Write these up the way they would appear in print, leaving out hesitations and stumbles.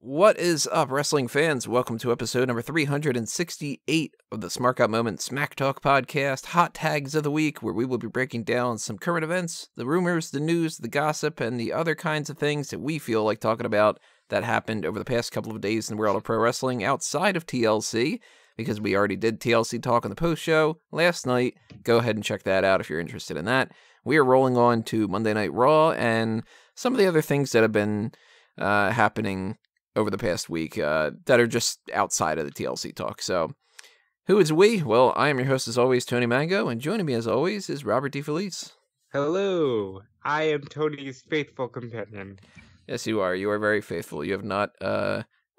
What is up, wrestling fans? Welcome to episode number 368 of the Smark Moment Smack Talk podcast, Hot Tags of the Week, where we will be breaking down some current events, the rumors, the news, the gossip, and the other kinds of things that we feel like talking about that happened over the past couple of days in the world of pro wrestling outside of TLC, because we already did TLC talk on the post show last night. Go ahead and check that out if you're interested in that. We are rolling on to Monday Night Raw and some of the other things that have been happening over the past week that are just outside of the TLC talk. So, who is we? Well, I am your host as always, Tony Mango, and joining me as always is Robert DeFelice. Hello, I am Tony's faithful companion. Yes, you are. You are very faithful. You have not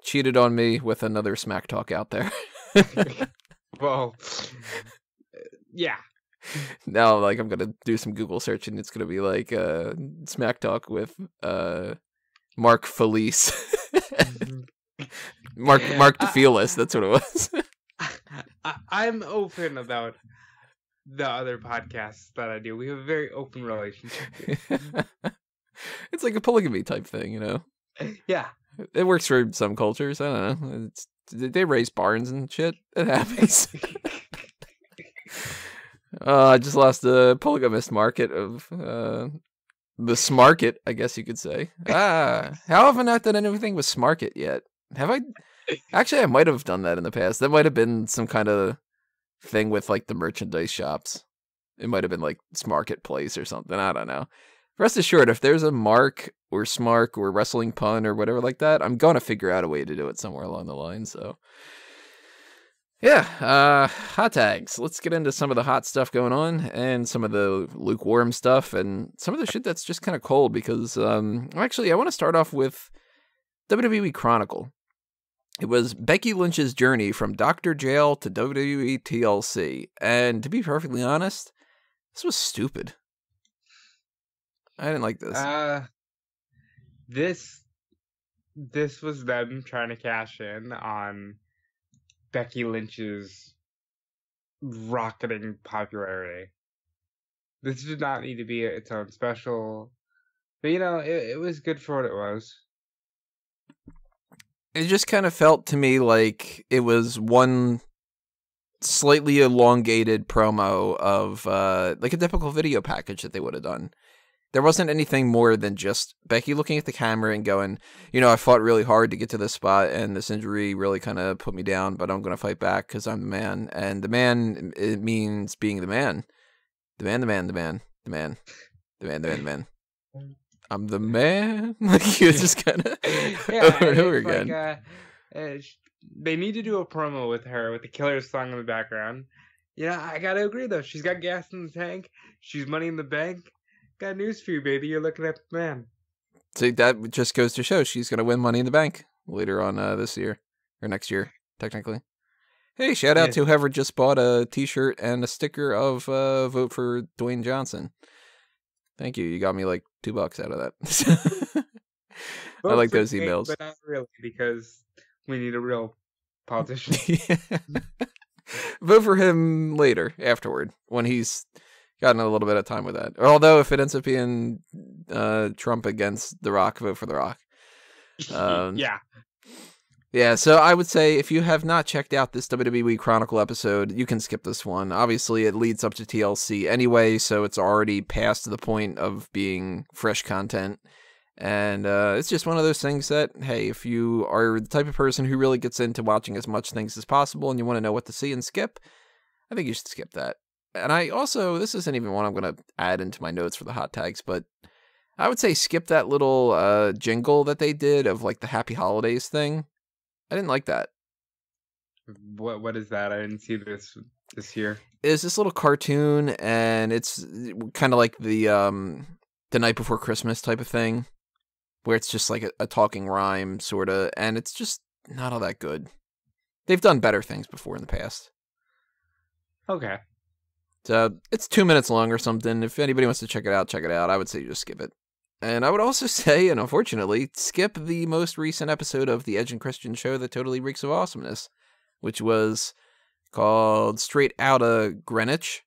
cheated on me with another Smack Talk out there. Well, yeah. Now, like, I'm going to do some Google search, and it's going to be like Smack Talk with Mark Felice. Mark DeFelice, that's what it was. I'm open about the other podcasts that I do. We have a very open relationship. It's like a polygamy type thing, you know? Yeah. It works for some cultures. I don't know. They raise barns and shit. It happens. I just lost the polygamist market of the Smarket, I guess you could say. How have I not done anything with Smarket yet? Have I? Actually, I might have done that in the past. That might have been some kind of thing with like the merchandise shops. It might have been like Smarket Place or something. I don't know. Rest assured, if there's a Mark or Smark or Wrestling Pun or whatever like that, I'm going to figure out a way to do it somewhere along the line. So, yeah, hot tags. Let's get into some of the hot stuff going on and some of the lukewarm stuff and some of the shit that's just kind of cold because, actually, I want to start off with WWE Chronicle. It was Becky Lynch's journey from Dr. Jail to WWE TLC. And to be perfectly honest, this was stupid. I didn't like this. This was them trying to cash in on Becky Lynch's rocketing popularity. This did not need to be its own special, but you know, it was good for what it was. It just kind of felt to me like it was one slightly elongated promo of like a typical video package that they would have done. There wasn't anything more than just Becky looking at the camera and going, you know, I fought really hard to get to this spot and this injury really kind of put me down, but I'm going to fight back because I'm the man. And the man, it means being the man. The man. I'm the man. Like, you just kind of over and over again. Like, they need to do a promo with her with the Killer song in the background. Yeah, I got to agree, though. She's got gas in the tank. She's money in the bank. Got news for you, baby. You're looking at the man. See, that just goes to show she's going to win Money in the Bank later on this year. Or next year, technically. Hey, shout out to whoever just bought a t-shirt and a sticker of vote for Dwayne Johnson. Thank you. You got me like $2 out of that. I like those emails. But not really, because we need a real politician. Yeah. Vote for him later, afterward, when he's gotten a little bit of time with that. Although, if it ends up being Trump against The Rock, vote for The Rock. Yeah. Yeah, so I would say if you have not checked out this WWE Chronicle episode, you can skip this one. Obviously, it leads up to TLC anyway, so it's already past the point of being fresh content. And it's just one of those things that, hey, if you are the type of person who really gets into watching as much things as possible and you want to know what to see and skip, I think you should skip that. And I also, this isn't even one I'm going to add into my notes for the hot tags, but I would say skip that little jingle that they did of like the Happy Holidays thing. I didn't like that. What is that? I didn't see this year. It's this little cartoon, and it's kind of like the Night Before Christmas type of thing, where it's just like a talking rhyme, sort of, and it's just not all that good. They've done better things before in the past. Okay. So it's 2 minutes long or something. If anybody wants to check it out, check it out. I would say just skip it. And I would also say, and unfortunately, skip the most recent episode of the Edge and Christian show that totally reeks of awesomeness, which was called Straight Outta Greenwich.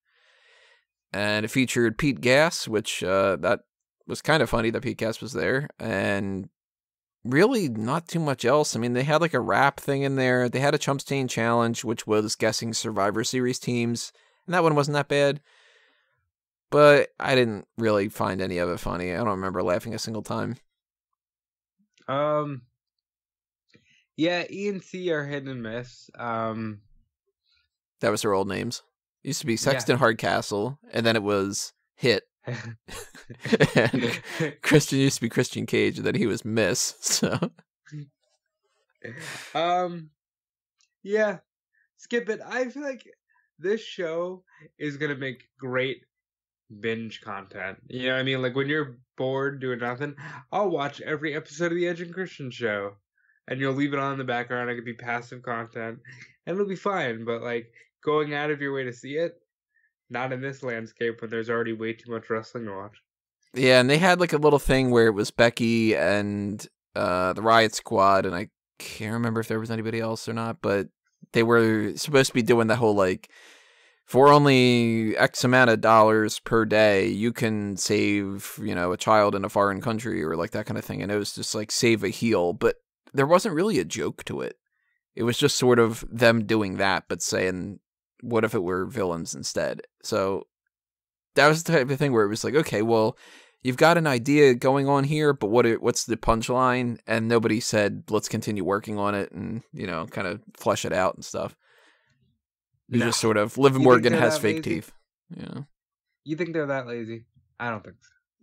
And it featured Pete Gas, which that was kind of funny that Pete Gas was there. And really not too much else. I mean, they had like a rap thing in there. They had a Chump Stain challenge, which was guessing Survivor Series teams, and that one wasn't that bad. But I didn't really find any of it funny. I don't remember laughing a single time. Yeah, E and C are hit and miss. That was their old names. It used to be Yeah. Sexton Hardcastle, and then it was Hit. And Christian used to be Christian Cage, and then he was Miss. So, yeah, skip it. I feel like this show is gonna make great binge content. You know what I mean? Like when you're bored doing nothing, I'll watch every episode of the Edge and Christian show, and you'll leave it on in the background. It could be passive content, and it'll be fine. But like going out of your way to see it, not in this landscape when there's already way too much wrestling to watch. yeah, and they had like a little thing where it was Becky and the Riot Squad, and I can't remember if there was anybody else or not, but they were supposed to be doing that whole like, for only X amount of dollars per day, you can save, a child in a foreign country or like that kind of thing. And it was just like save a heel, but there wasn't really a joke to it. It was just sort of them doing that, but saying, what if it were villains instead? So that was the type of thing where it was like, okay, well, you've got an idea going on here, but what's the punchline? And nobody said, let's continue working on it and, kind of flesh it out and stuff. You just sort of, Liv Morgan has fake teeth. Yeah. You think they're that lazy? I don't think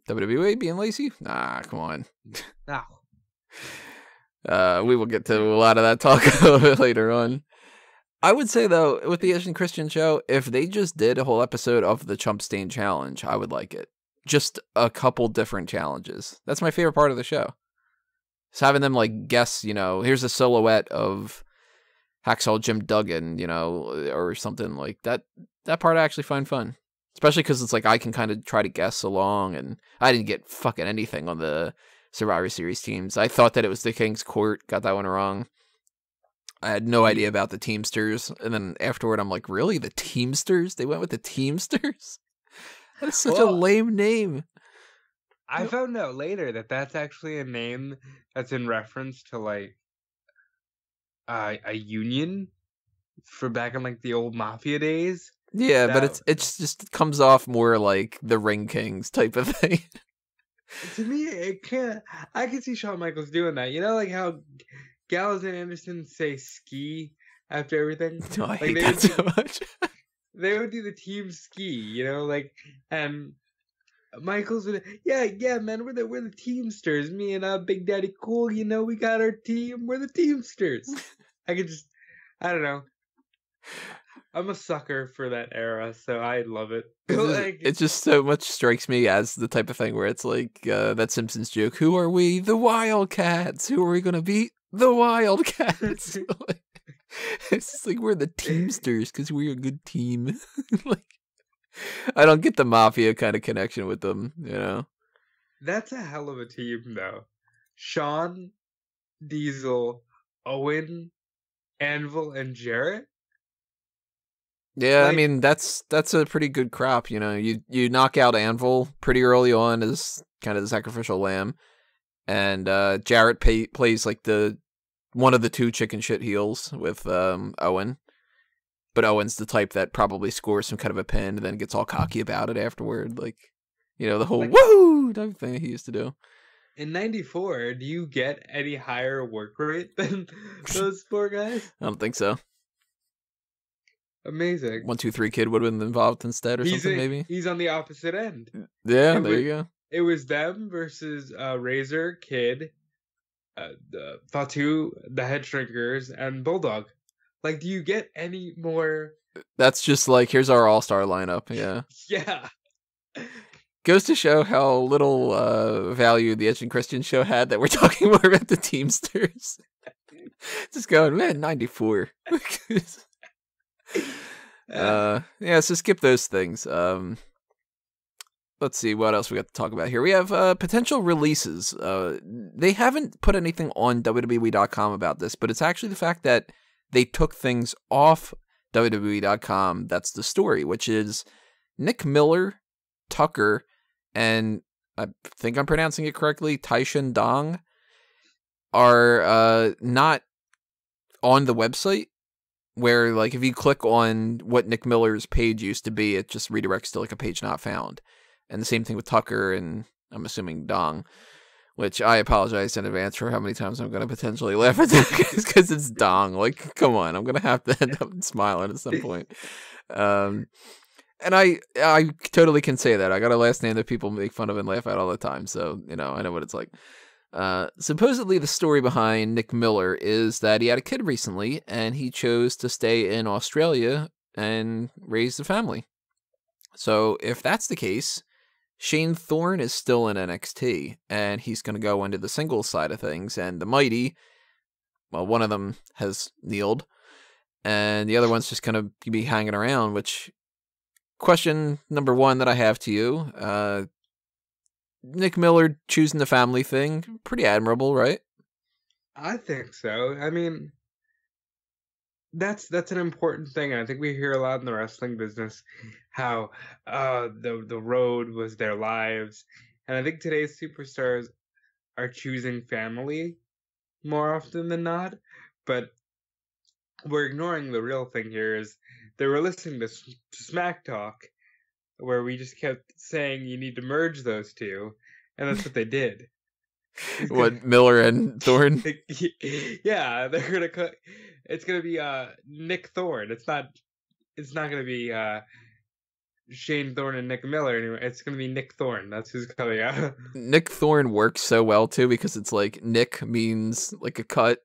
so. WWE being lazy? Nah, come on. No. We will get to a lot of that talk a little bit later on. I would say, though, with the Edge and Christian show, if they just did a whole episode of the Chump Stain Challenge, I would like it. Just a couple different challenges. That's my favorite part of the show. Just having them, like, guess, here's a silhouette of Hacksaw Jim Duggan, or something like that. That part I actually find fun. Especially because it's like I can kind of try to guess along, and I didn't get fucking anything on the Survivor Series teams. I thought that it was the King's Court, got that one wrong. I had no idea about the Teamsters, and then afterward I'm like, really? The Teamsters? They went with the Teamsters? That's such a lame name. I found out later that that's actually a name that's in reference to, like, a union for back in like the old mafia days. Yeah, but it's just comes off more like the Ring Kings type of thing. To me, I can see Shawn Michaels doing that. Like how Gallows and Anderson say ski after everything. No, I hate that so much. They would do the team ski, and Michaels would, yeah, man, we're the Teamsters. Me and Big Daddy Cool, we got our team. We're the Teamsters. I don't know. I'm a sucker for that era, so I love it. It just so much strikes me as the type of thing where it's like that Simpsons joke, who are we? The Wildcats. Who are we going to beat? The Wildcats. It's just like we're the Teamsters because we're a good team. Like, I don't get the mafia kind of connection with them, That's a hell of a team, though. Shawn, Diesel, Owen, Anvil, and Jarrett. Yeah, like, I mean that's a pretty good crop. You knock out Anvil pretty early on as kind of the sacrificial lamb, and Jarrett plays like the one of the two chicken shit heels with Owen. But Owen's the type that probably scores some kind of a pin and then gets all cocky about it afterward. Like, the whole woo type thing he used to do. In 94, do you get any higher work rate than those four guys? I don't think so. Amazing. 1, 2, 3 Kid would have been involved instead or something, maybe? He's on the opposite end. Yeah, there you go. It was them versus Razor, Kid, Fatu, the Head Shrinkers, and Bulldog. Like, do you get any more? That's just like, here's our all-star lineup, yeah. Yeah. Goes to show how little value the Edge and Christian show had that we're talking more about the Teamsters. Just going, man, 94. Yeah, so skip those things. Let's see what else we got to talk about here. We have potential releases. They haven't put anything on WWE.com about this, but it's actually the fact that they took things off WWE.com. That's the story, which is Nick Miller, Tucker, and I think I'm pronouncing it correctly, Taishan Dong are not on the website, where like if you click on what Nick Miller's page used to be, it just redirects to like a page not found. And the same thing with Tucker and I'm assuming Dong, which I apologize in advance for how many times I'm going to potentially laugh at that because it's Dong. Like, come on, I'm going to have to end up smiling at some point. And I totally can say that. I got a last name that people make fun of and laugh at all the time. So, you know, I know what it's like. Supposedly the story behind Nick Miller is that he had a kid recently and he chose to stay in Australia and raise the family. So if that's the case, Shane Thorne is still in NXT and he's going to go into the singles side of things, and the Mighty, well, one of them has kneeled and the other one's just going to be hanging around, which question number one that I have to you, Nick Miller choosing the family thing, pretty admirable, right? I think so. I mean, that's an important thing, and I think we hear a lot in the wrestling business how the road was their lives, and I think today's superstars are choosing family more often than not, but we're ignoring the real thing here is they were listening to Smack Talk, where we just kept saying you need to merge those two, and that's what they did. What, Miller and Thorne? Yeah, they're gonna cut. It's gonna be Nick Thorne. It's not gonna be Shane Thorne and Nick Miller anymore. It's gonna be Nick Thorne. That's who's coming out. Nick Thorne works so well too because it's like Nick means like a cut,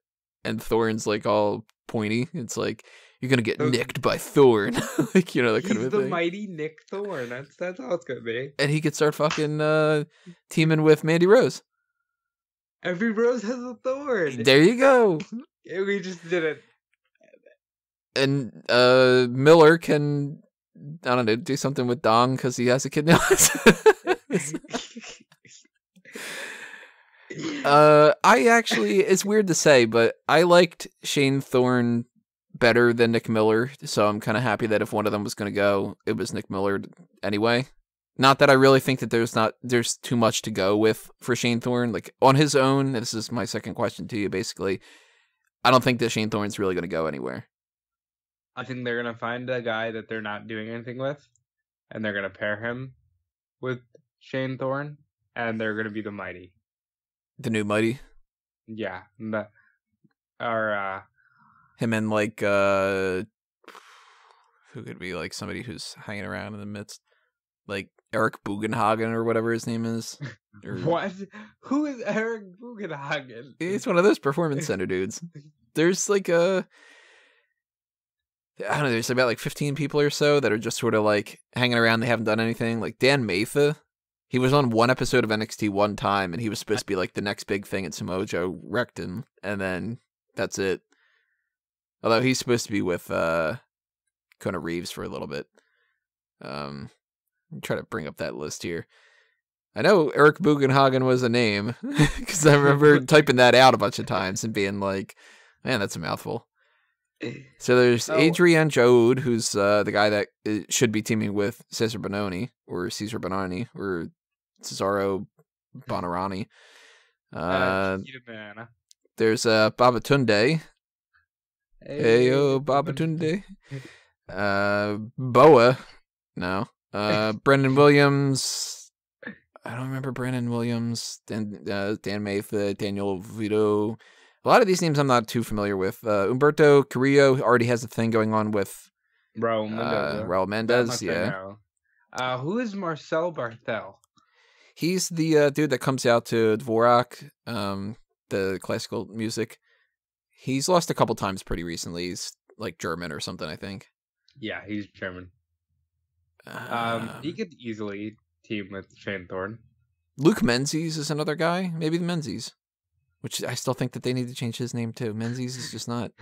and Thorne's like all pointy. It's like you're gonna get nicked by Thorne, like, you know, that kind of a thing. He's the mighty Nick Thorne. That's how it's gonna be. And he could start fucking teaming with Mandy Rose. Every rose has a thorn. There you go. We just did it. And Miller can, I don't know, do something with Dong because he has a kid now. I actually, it's weird to say, but I liked Shane Thorne better than Nick Miller, so I'm kind of happy that if one of them was going to go, it was Nick Miller anyway. Not that I really think that there's too much to go with for Shane Thorne. Like, on his own, this is my second question to you, basically, I don't think that Shane Thorne's really going to go anywhere. I think they're going to find a guy that they're not doing anything with, and they're going to pair him with Shane Thorne, and they're going to be the Mighty. The new Mighty? Yeah. Him and, like, who could be, like, somebody who's hanging around in the midst? Like, Eric Bugenhagen or whatever his name is. Or... What? Who is Eric Bugenhagen? It's one of those performance center dudes. There's like I don't know, there's about like 15 people or so that are just sort of like hanging around. They haven't done anything. Like Dan Matha, he was on one episode of NXT one time and he was supposed to be like the next big thing, and Samoa Joe wrecked him. And then that's it. Although he's supposed to be with Kona Reeves for a little bit. Try to bring up that list here. I know Eric Bugenhagen was a name because I remember typing that out a bunch of times and being like, man, that's a mouthful. So there's Adrian Jode, who's the guy that should be teaming with Cesar Bononi or Cesaro Bonarani. There's Babatunde. Heyo, Babatunde. Boa. No. Brendan Williams. I don't remember Brendan Williams. Dan Matha, Daniel Vito. A lot of these names I'm not too familiar with. Humberto Carrillo already has a thing going on with Raul Mendez. Yeah. Who is Marcel Barthel? He's the dude that comes out to Dvorak, the classical music. He's lost a couple times pretty recently. He's like German or something, I think. Yeah, he's German. He could easily team with Shane Thorne. Luke Menzies is another guy. Maybe the Menzies. Which I still think that they need to change his name too. Menzies is just not...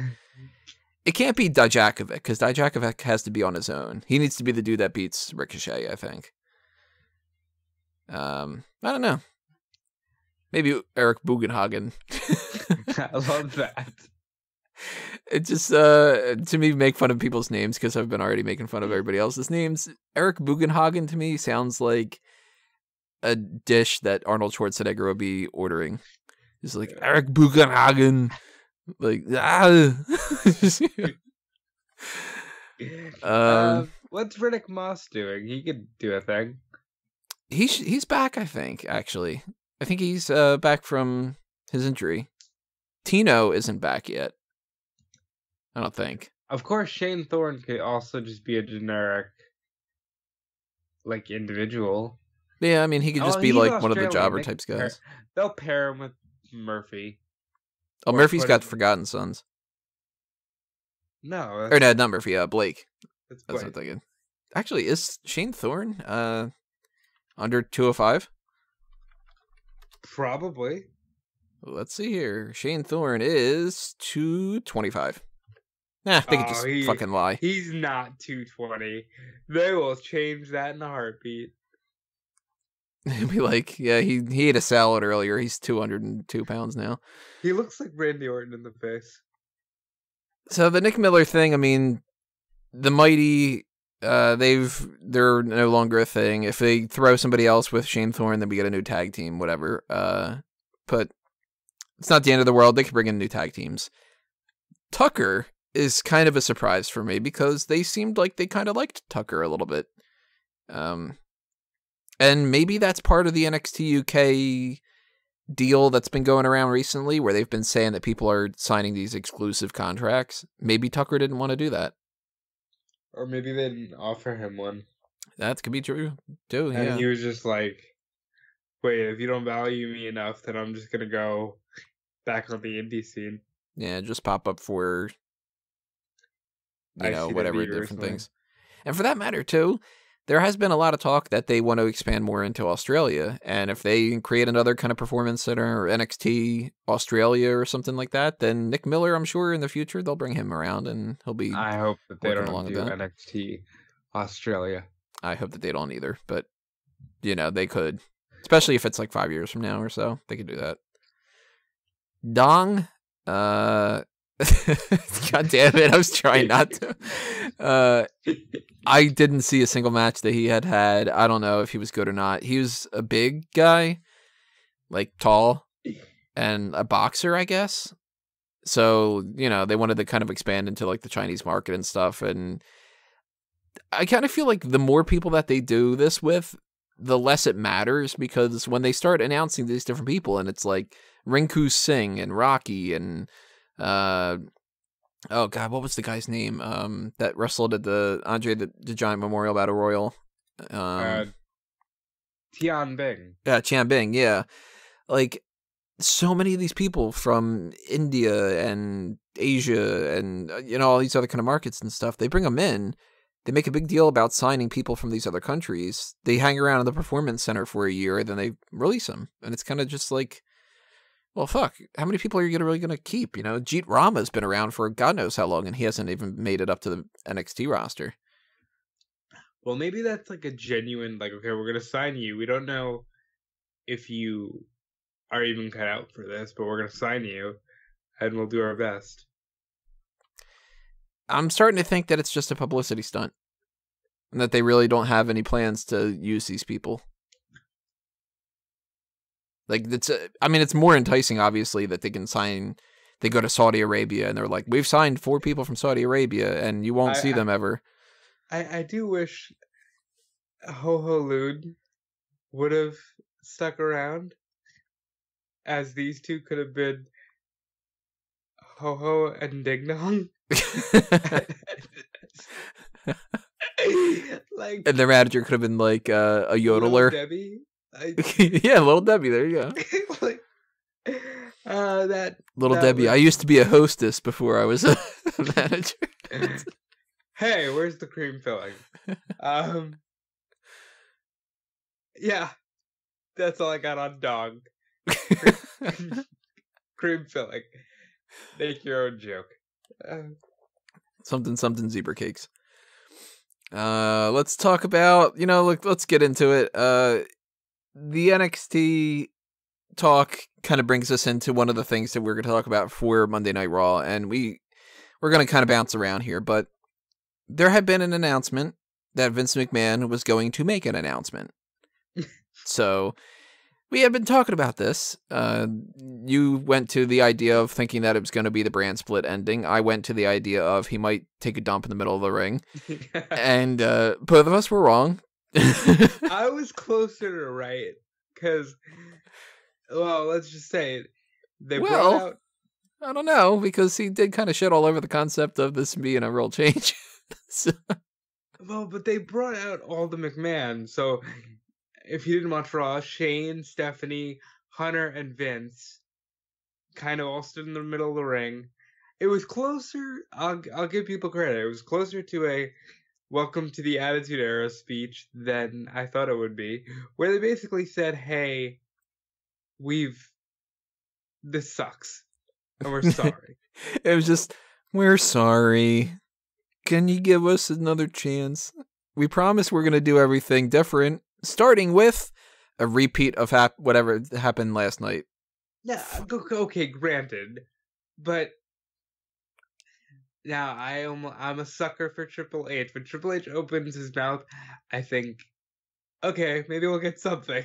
It can't be Dijakovic, because Dijakovic has to be on his own. He needs to be the dude that beats Ricochet, I think. I don't know. Maybe Eric Bugenhagen. I love that. It just, to me, make fun of people's names, because I've been already making fun of everybody else's names. Eric Bugenhagen, to me, sounds like a dish that Arnold Schwarzenegger would be ordering. He's like, Eric Buchenhagen. Like, ah. What's Riddick Moss doing? He could do a thing. He's back, I think, actually. I think he's back from his injury. Tino isn't back yet. I don't think. Of course, Shane Thorne could also just be a generic, like, individual. Yeah, I mean, he could just be like one of the Australian. jobber types guys. They'll pair him with Murphy. Oh, Murphy's got Forgotten Sons. No. Or no, not Murphy, Blake. That's what I'm thinking. Actually, is Shane Thorne under 205? Probably. Let's see here. Shane Thorne is 225. Nah, they could just fucking lie. He's not 220. They will change that in a heartbeat. He'd be like, yeah, he ate a salad earlier. He's 202 pounds now. He looks like Randy Orton in the face. So the Nick Miller thing, I mean, the Mighty, they're no longer a thing. If they throw somebody else with Shane Thorne, then we get a new tag team, whatever. But it's not the end of the world. They can bring in new tag teams. Tucker is kind of a surprise for me because they seemed like they kind of liked Tucker a little bit. And maybe that's part of the NXT UK deal that's been going around recently where they've been saying that people are signing these exclusive contracts. Maybe Tucker didn't want to do that. Or maybe they didn't offer him one. That could be true, too, yeah. And he was just like, wait, if you don't value me enough, then I'm just going to go back on the indie scene. Yeah, just pop up for, whatever different things. And for that matter, too, there has been a lot of talk that they want to expand more into Australia. And if they create another kind of performance center or NXT Australia or something like that, then Nick Miller, I'm sure in the future, they'll bring him around and he'll be. I hope that they don't do NXT Australia. I hope that they don't either. But, they could. Especially if it's like 5 years from now or so. They could do that. Dong. God damn it, I was trying not to. I didn't see a single match that he had. I don't know if he was good or not. He was a big guy, like tall, and a boxer, I guess. So, they wanted to kind of expand into like the Chinese market and stuff. And I kind of feel like the more people that they do this with, the less it matters, because when they start announcing these different people and it's like Rinku Singh and Rocky and oh god, what was the guy's name that wrestled at the Andre the Giant Memorial Battle Royal? Tian Bing. Yeah, Tian Bing, yeah. Like, so many of these people from India and Asia and, all these other kind of markets and stuff, they bring them in. They make a big deal about signing people from these other countries. They hang around in the Performance Center for a year, then they release them. And it's kind of just like, well, fuck, how many people are you really going to keep? Jeet Rama's been around for God knows how long, and he hasn't even made it up to the NXT roster. Well, maybe that's like a genuine, like, okay, we're going to sign you. We don't know if you are even cut out for this, but we're going to sign you, and we'll do our best. I'm starting to think that it's just a publicity stunt, and that they really don't have any plans to use these people. Like, it's more enticing, obviously, that they can sign. They go to Saudi Arabia and they're like, we've signed 4 people from Saudi Arabia and you won't see them ever. I do wish Ho Ho Lune would have stuck around, as these two could have been Ho Ho and Ding Dong. Like, and their manager could have been like a yodeler. Debbie. Yeah, Little Debbie. There you go. Like, that Little Debbie. Was... I used to be a hostess before I was a manager. Hey, where's the cream filling? Yeah, that's all I got on Dong. Cream filling. Make your own joke. Something zebra cakes. Let's talk about, let's get into it. The NXT talk kind of brings us into one of the things that we're going to talk about for Monday Night Raw, and we're going to kind of bounce around here, but there had been an announcement that Vince McMahon was going to make an announcement. So We had been talking about this. You went to the idea of thinking that it was going to be the brand split ending. I went to the idea of he might take a dump in the middle of the ring. And both of us were wrong. I was closer to right. Because, well, let's just say they brought out... I don't know, because he did kind of shit all over the concept of this being a real change. So... Well, but they brought out all the McMahons, so... If you didn't watch Raw, Shane, Stephanie, Hunter, and Vince kind of all stood in the middle of the ring. It was closer, I'll give people credit, it was closer to a welcome to the Attitude Era speech than I thought it would be, where they basically said, hey, this sucks, and we're sorry. It was just, we're sorry. Can you give us another chance? We promise we're going to do everything different. Starting with a repeat of whatever happened last night. Yeah, okay, granted. But now I'm a sucker for Triple H. When Triple H opens his mouth, I think, okay, maybe we'll get something.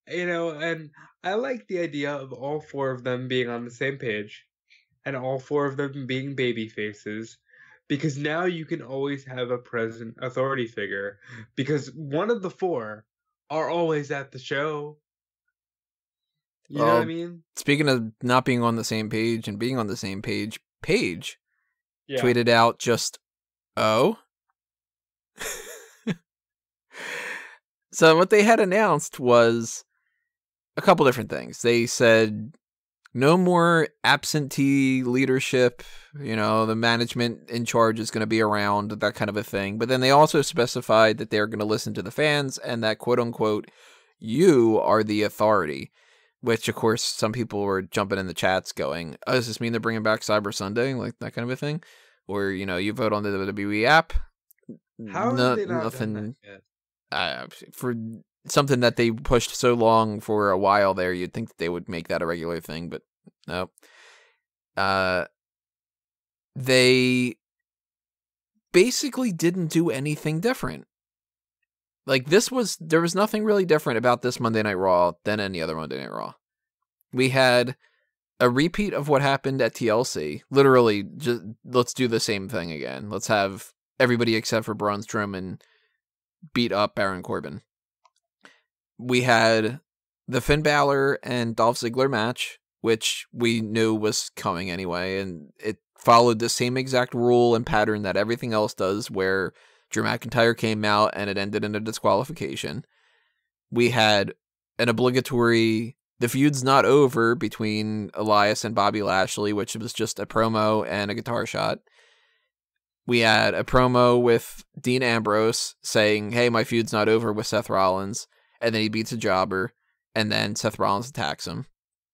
And I like the idea of all four of them being on the same page and all four of them being baby faces. Because now you can always have a present authority figure. Because one of the four are always at the show. You know what I mean? Speaking of not being on the same page and being on the same page, Paige tweeted out just, oh? So what they had announced was a couple different things. They said... no more absentee leadership, the management in charge is going to be around, that kind of a thing. But then they also specified that they're going to listen to the fans and that, quote unquote, you are the authority. Which, of course, some people were jumping in the chats going, oh, does this mean they're bringing back Cyber Sunday? Like that kind of a thing? Or, you vote on the WWE app. How have they not done that yet? For... something that they pushed so long for a while there, you'd think that they would make that a regular thing, but no. They basically didn't do anything different. Like, there was nothing really different about this Monday Night Raw than any other Monday Night Raw. We had a repeat of what happened at TLC. Literally, just let's do the same thing again. Let's have everybody except for Braun Strowman beat up Baron Corbin. We had the Finn Balor and Dolph Ziggler match, which we knew was coming anyway, and it followed the same exact rule and pattern that everything else does, where Drew McIntyre came out and it ended in a disqualification. We had an obligatory, the feud's not over between Elias and Bobby Lashley, which was just a promo and a guitar shot. We had a promo with Dean Ambrose saying, hey, my feud's not over with Seth Rollins. And then he beats a jobber, and then Seth Rollins attacks him.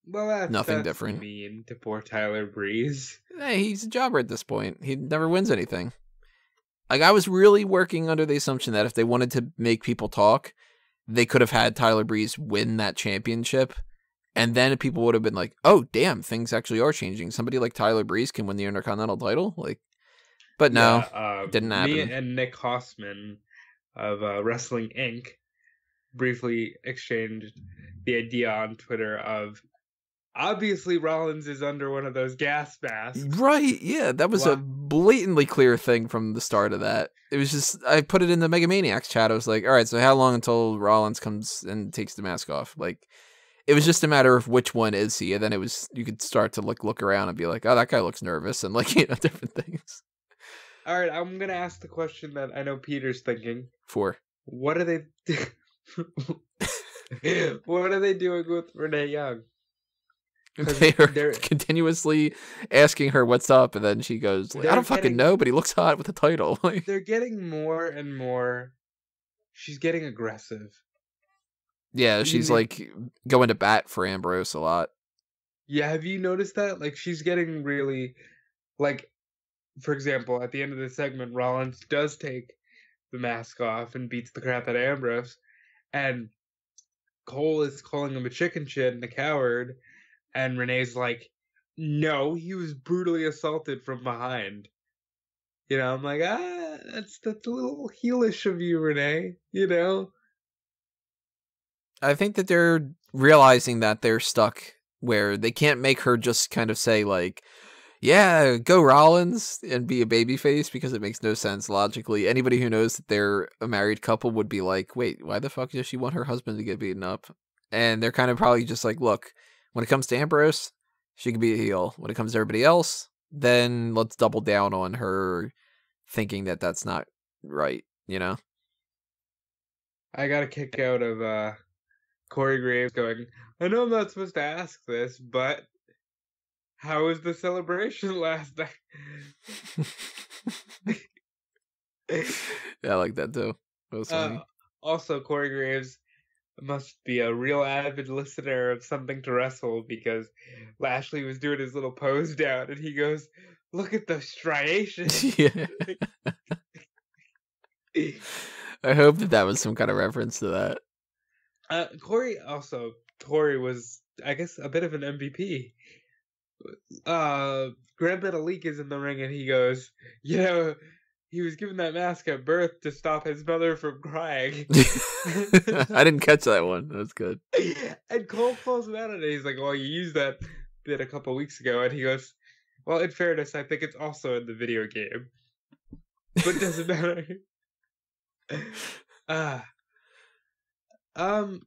Well, that's different. Mean to poor Tyler Breeze. Hey, he's a jobber at this point. He never wins anything. Like, I was really working under the assumption that if they wanted to make people talk, they could have had Tyler Breeze win that championship, and then people would have been like, "Oh, damn, things actually are changing. Somebody like Tyler Breeze can win the Intercontinental title." Like, but no, didn't happen. Me and Nick Hossman of Wrestling Inc. briefly exchanged the idea on Twitter of, obviously Rollins is under one of those gas masks. Right, yeah, that was a blatantly clear thing from the start of that. It was just, I put it in the Mega Maniacs chat. I was like, all right, so how long until Rollins comes and takes the mask off? Like, it was just a matter of which one is he, and then you could start to look around and be like, oh, that guy looks nervous, and different things. All right, I'm going to ask the question that I know Peter's thinking. What are they... What are they doing with Renee Young? They're continuously asking her what's up, and then she goes, like, I don't fucking know, but he looks hot with the title. They're getting more and more. She's getting aggressive. Yeah, she's going to bat for Ambrose a lot. Yeah, have you noticed that? Like, she's getting really, for example, at the end of the segment, Rollins does take the mask off and beats the crap out of Ambrose. And Cole is calling him a chicken shit and a coward. And Renee's like, no, he was brutally assaulted from behind. I'm like, that's a little heelish of you, Renee, I think that they're realizing that they're stuck where they can't make her just kind of say like, yeah, go Rollins and be a babyface because it makes no sense logically. Anybody who knows that they're a married couple would be like, wait, why the fuck does she want her husband to get beaten up? And they're kind of probably just like, look, when it comes to Ambrose, she can be a heel. When it comes to everybody else, then let's double down on her thinking that that's not right, you know? I got a kick out of Corey Graves going, I know I'm not supposed to ask this, but how was the celebration last night? Yeah, I like that too. That was funny. Also, Corey Graves must be a real avid listener of Something to Wrestle because Lashley was doing his little pose down and he goes, look at the striations. Yeah. I hope that was some kind of reference to that. Corey was, I guess, a bit of an MVP. Grand Metalik is in the ring and he goes, he was given that mask at birth to stop his mother from crying. I didn't catch that one. That's good. And Cole calls him out on it. He's like, well, you used that bit a couple weeks ago. And he goes, well, in fairness, I think it's also in the video game. But it doesn't matter.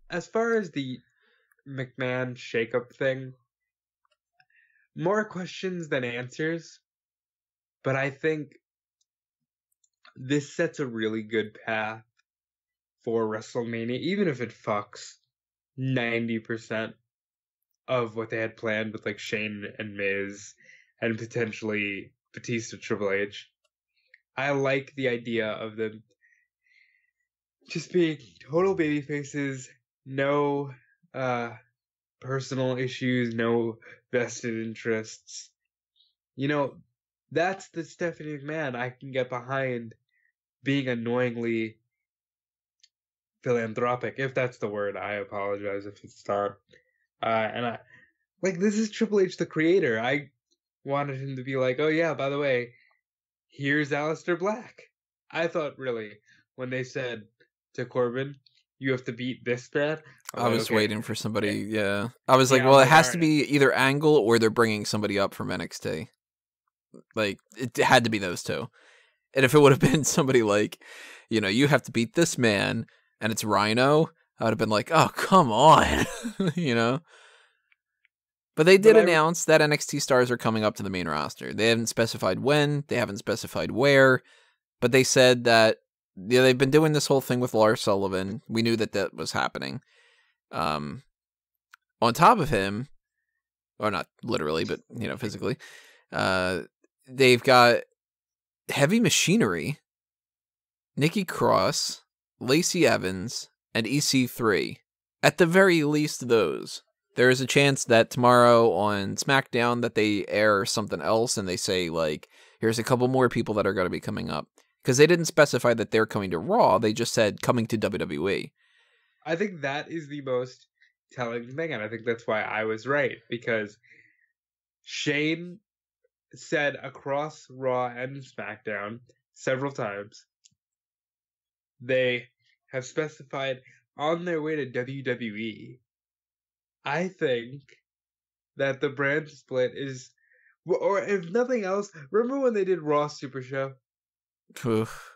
As far as the McMahon shakeup thing, more questions than answers. But I think this sets a really good path for WrestleMania, even if it fucks 90% of what they had planned with like Shane and Miz and potentially Batista Triple H. I like the idea of them just being total baby faces, no personal issues, no vested interests. That's the Stephanie McMahon I can get behind, being annoyingly philanthropic, if that's the word. I apologize if it's not. This is Triple H, the creator. I wanted him to be like, oh yeah, by the way, here's Aleister Black. I thought, really, when they said to Corbin, you have to beat this man, I was okay. waiting for somebody, yeah. I was like, Yeah, well, I'm it has like, to be either Angle or they're bringing somebody up from NXT. Like, it had to be those two. And if it would have been somebody like, you have to beat this man, and it's Rhino, I would have been like, oh, come on, But they did announce that NXT stars are coming up to the main roster. They haven't specified when, they haven't specified where, but they said that they've been doing this whole thing with Lars Sullivan. We knew that was happening. On top of him, or not literally, but, physically, they've got Heavy Machinery, Nikki Cross, Lacey Evans, and EC3. At the very least, those. There is a chance that tomorrow on SmackDown that they air something else and they say, like, here's a couple more people that are going to be coming up. Because they didn't specify that they're coming to Raw. They just said coming to WWE. I think that is the most telling thing, and I think that's why I was right. Because Shane said across Raw and SmackDown several times they have specified on their way to WWE. I think that the brand split is, or if nothing else, remember when they did Raw Super Show? Oof.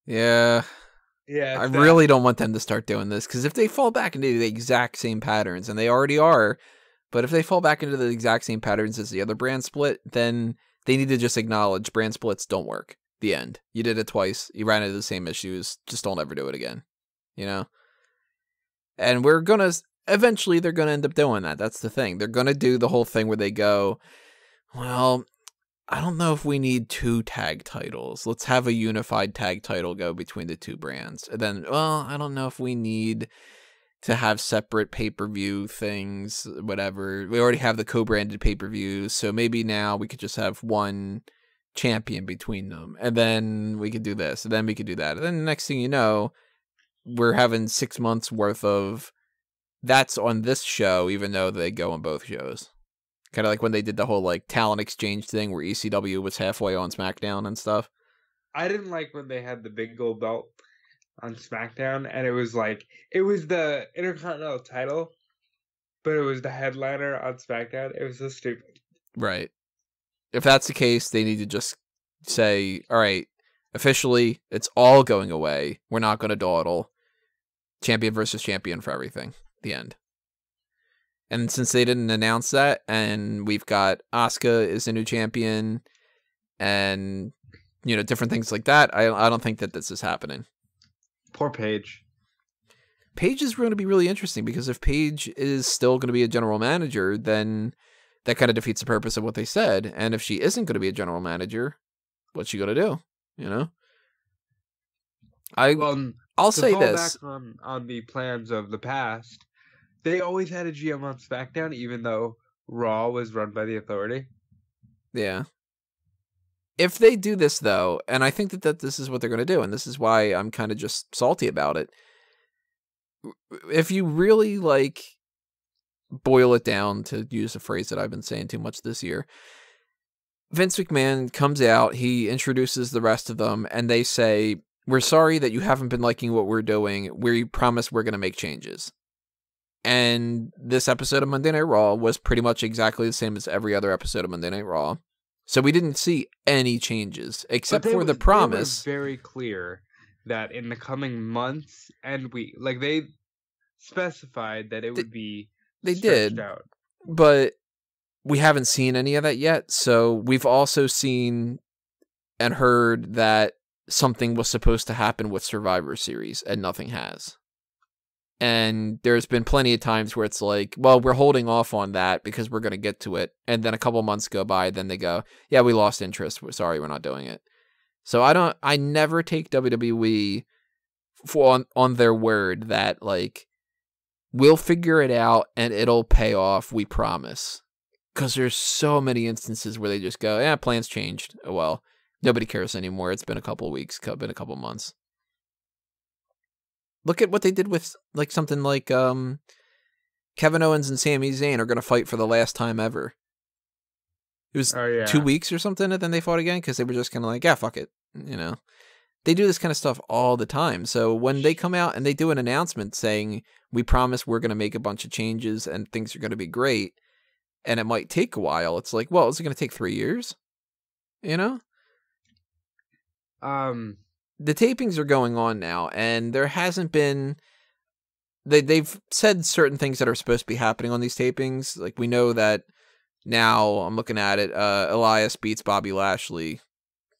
Yeah. Yeah, I really don't want them to start doing this, because if they fall back into the exact same patterns, and they already are, but if they fall back into the exact same patterns as the other brand split, then they need to just acknowledge brand splits don't work. The end. You did it twice. You ran into the same issues. Just don't ever do it again. And eventually they're going to end up doing that. That's the thing. They're going to do the whole thing where they go, well, I don't know if we need 2 tag titles. Let's have a unified tag title go between the 2 brands. And then, well, I don't know if we need to have separate pay-per-view things, whatever. We already have the co-branded pay-per-views, so maybe now we could just have one champion between them. And then we could do this, and then we could do that. And then the next thing you know, we're having 6 months worth of that's on this show, even though they go on both shows. Kind of like when they did the whole like talent exchange thing where ECW was halfway on SmackDown and stuff. I didn't like when they had the big gold belt on SmackDown, and it was the Intercontinental title, but it was the headliner on SmackDown. It was so stupid. Right. If that's the case, they need to just say, all right, officially, it's all going away. We're not going to dawdle. Champion versus champion for everything. The end. And since they didn't announce that, and we've got Asuka is a new champion, and, you know, different things like that, I don't think that this is happening. Poor Paige. Paige is going to be really interesting, because if Paige is still going to be a general manager, then that kind of defeats the purpose of what they said. And if she isn't going to be a general manager, what's she going to do? You know? I'll say this. Back on the plans of the past, they always had a GM on SmackDown, even though Raw was run by the Authority. Yeah. If they do this, though, and I think that this is what they're going to do, and this is why I'm kind of just salty about it. If you really, like, boil it down, to use a phrase that I've been saying too much this year, Vince McMahon comes out, he introduces the rest of them, and they say, we're sorry that you haven't been liking what we're doing. We promise we're going to make changes. And this episode of Monday Night Raw was pretty much exactly the same as every other episode of Monday Night Raw. So we didn't see any changes, except for the promise. They were very clear that in the coming months and they specified that it would be stretched out. But we haven't seen any of that yet. So we've also seen and heard that something was supposed to happen with Survivor Series, and nothing has. And there's been plenty of times where it's like, well, we're holding off on that because we're going to get to it. And then a couple months go by, then they go, yeah, we lost interest. We're sorry, we're not doing it. So I never take WWE on their word that, like, we'll figure it out and it'll pay off, we promise. Because there's so many instances where they just go, yeah, plans changed. Oh, well, nobody cares anymore. It's been a couple of weeks, been a couple of months. Look at what they did with, like, something like Kevin Owens and Sami Zayn are going to fight for the last time ever. It was 2 weeks or something, and then they fought again because they were just kind of like, yeah, fuck it. You know, they do this kind of stuff all the time. So when they come out and they do an announcement saying, we promise we're going to make a bunch of changes and things are going to be great, and it might take a while, it's like, well, is it going to take 3 years? You know? The tapings are going on now, and there hasn't been... They've said certain things that are supposed to be happening on these tapings. Like, we know that now, I'm looking at it, Elias beats Bobby Lashley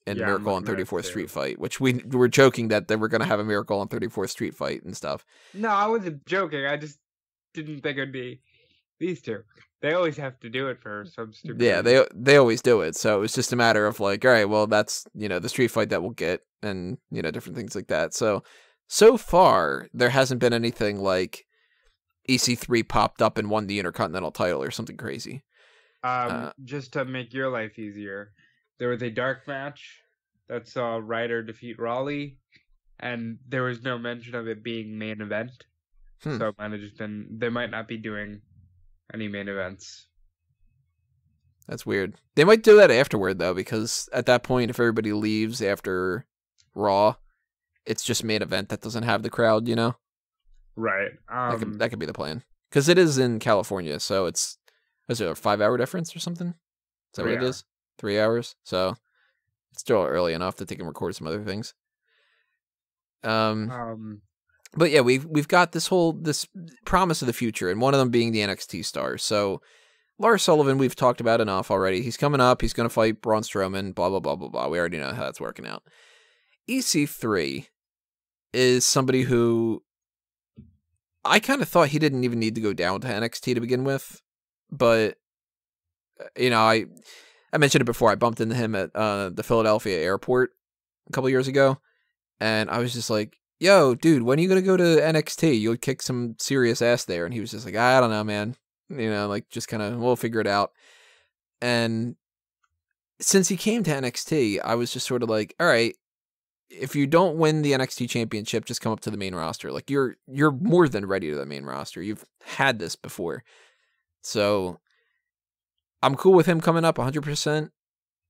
in Miracle on 34th Street fight, which we were joking that they were going to have a Miracle on 34th Street fight and stuff. No, I wasn't joking. I just didn't think it'd be these two. They always have to do it for some stupid reason. Yeah, they always do it. So it was just a matter of like, all right, well, that's, you know, the street fight that we'll get, and, you know, different things like that. So far, there hasn't been anything like EC3 popped up and won the Intercontinental title or something crazy. Just to make your life easier, there was a dark match that saw Ryder defeat Raleigh, and there was no mention of it being main event. So it might have just been, they might not be doing any main events. That's weird. They might do that afterward, though, because at that point, if everybody leaves after Raw, it's just main event that doesn't have the crowd, you know? Right. That could be the plan. Because it is in California, so is there a 5-hour difference or something? Is that what it is? 3 hours? So it's still early enough that they can record some other things. But yeah, we've got this promise of the future, and one of them being the NXT stars. So Lars Sullivan, we've talked about enough already. He's coming up. He's going to fight Braun Strowman, blah, blah, blah, blah, blah. We already know how that's working out. EC3 is somebody who I kind of thought he didn't even need to go down to NXT to begin with. But, you know, I mentioned it before. I bumped into him at the Philadelphia airport a couple years ago. And I was just like, yo, dude, when are you going to go to NXT? You'll kick some serious ass there. And he was just like, I don't know, man. You know, like, just kind of, we'll figure it out. And since he came to NXT, I was just sort of like, all right, if you don't win the NXT championship, just come up to the main roster. Like, you're more than ready to the main roster. You've had this before. So I'm cool with him coming up 100%.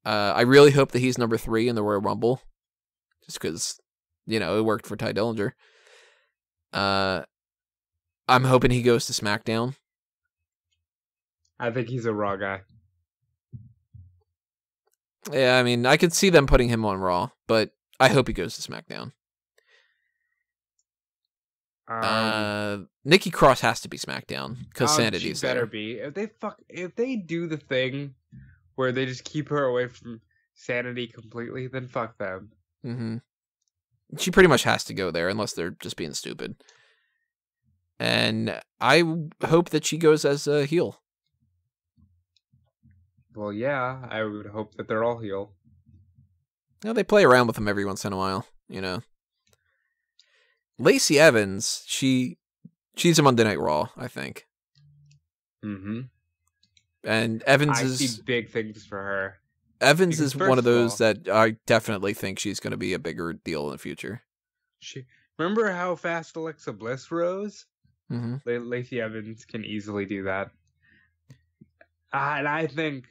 I really hope that he's number 3 in the Royal Rumble. Just because you know, it worked for Ty Dillinger. I'm hoping he goes to SmackDown. I think he's a Raw guy. Yeah, I mean, I could see them putting him on Raw, but I hope he goes to SmackDown. Nikki Cross has to be SmackDown because Sanity's she better there. be. If they do the thing where they just keep her away from Sanity completely, then fuck them. Mm-hmm. She pretty much has to go there unless they're just being stupid. And I hope that she goes as a heel. Well, yeah, I would hope that they're all heel. You know, they play around with them every once in a while, you know. Lacey Evans, she's a Monday Night Raw, I think. Mm-hmm. And Evans I is see big things for her. Evans Because is one of those all, that I definitely think she's going to be a bigger deal in the future. Remember how fast Alexa Bliss rose? Mm-hmm. Lacey Evans can easily do that. And I think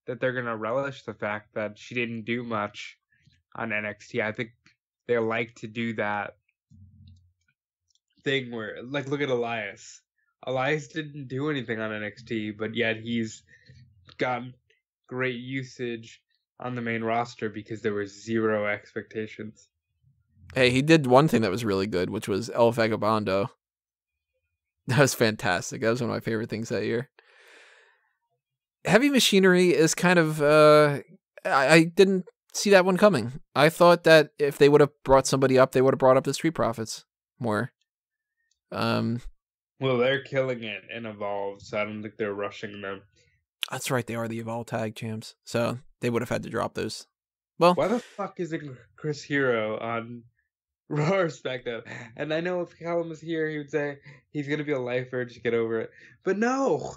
that they're going to relish the fact that she didn't do much on NXT. I think they like to do that thing where, like, look at Elias. Elias didn't do anything on NXT, but yet he's gotten great usage on the main roster because there was zero expectations. Hey, he did one thing that was really good, which was El Vagabondo. That was fantastic. That was one of my favorite things that year. Heavy Machinery is kind of... I didn't see that one coming. I thought that if they would have brought somebody up, they would have brought up the Street Profits more. Well, they're killing it in Evolve, so I don't think they're rushing them. That's right, they are the Evolve Tag Champs. So they would have had to drop those. Well, why the fuck isn't Chris Hero on Raw or SmackDown? And I know if Callum was here, he would say he's gonna be a lifer, just get over it. But no,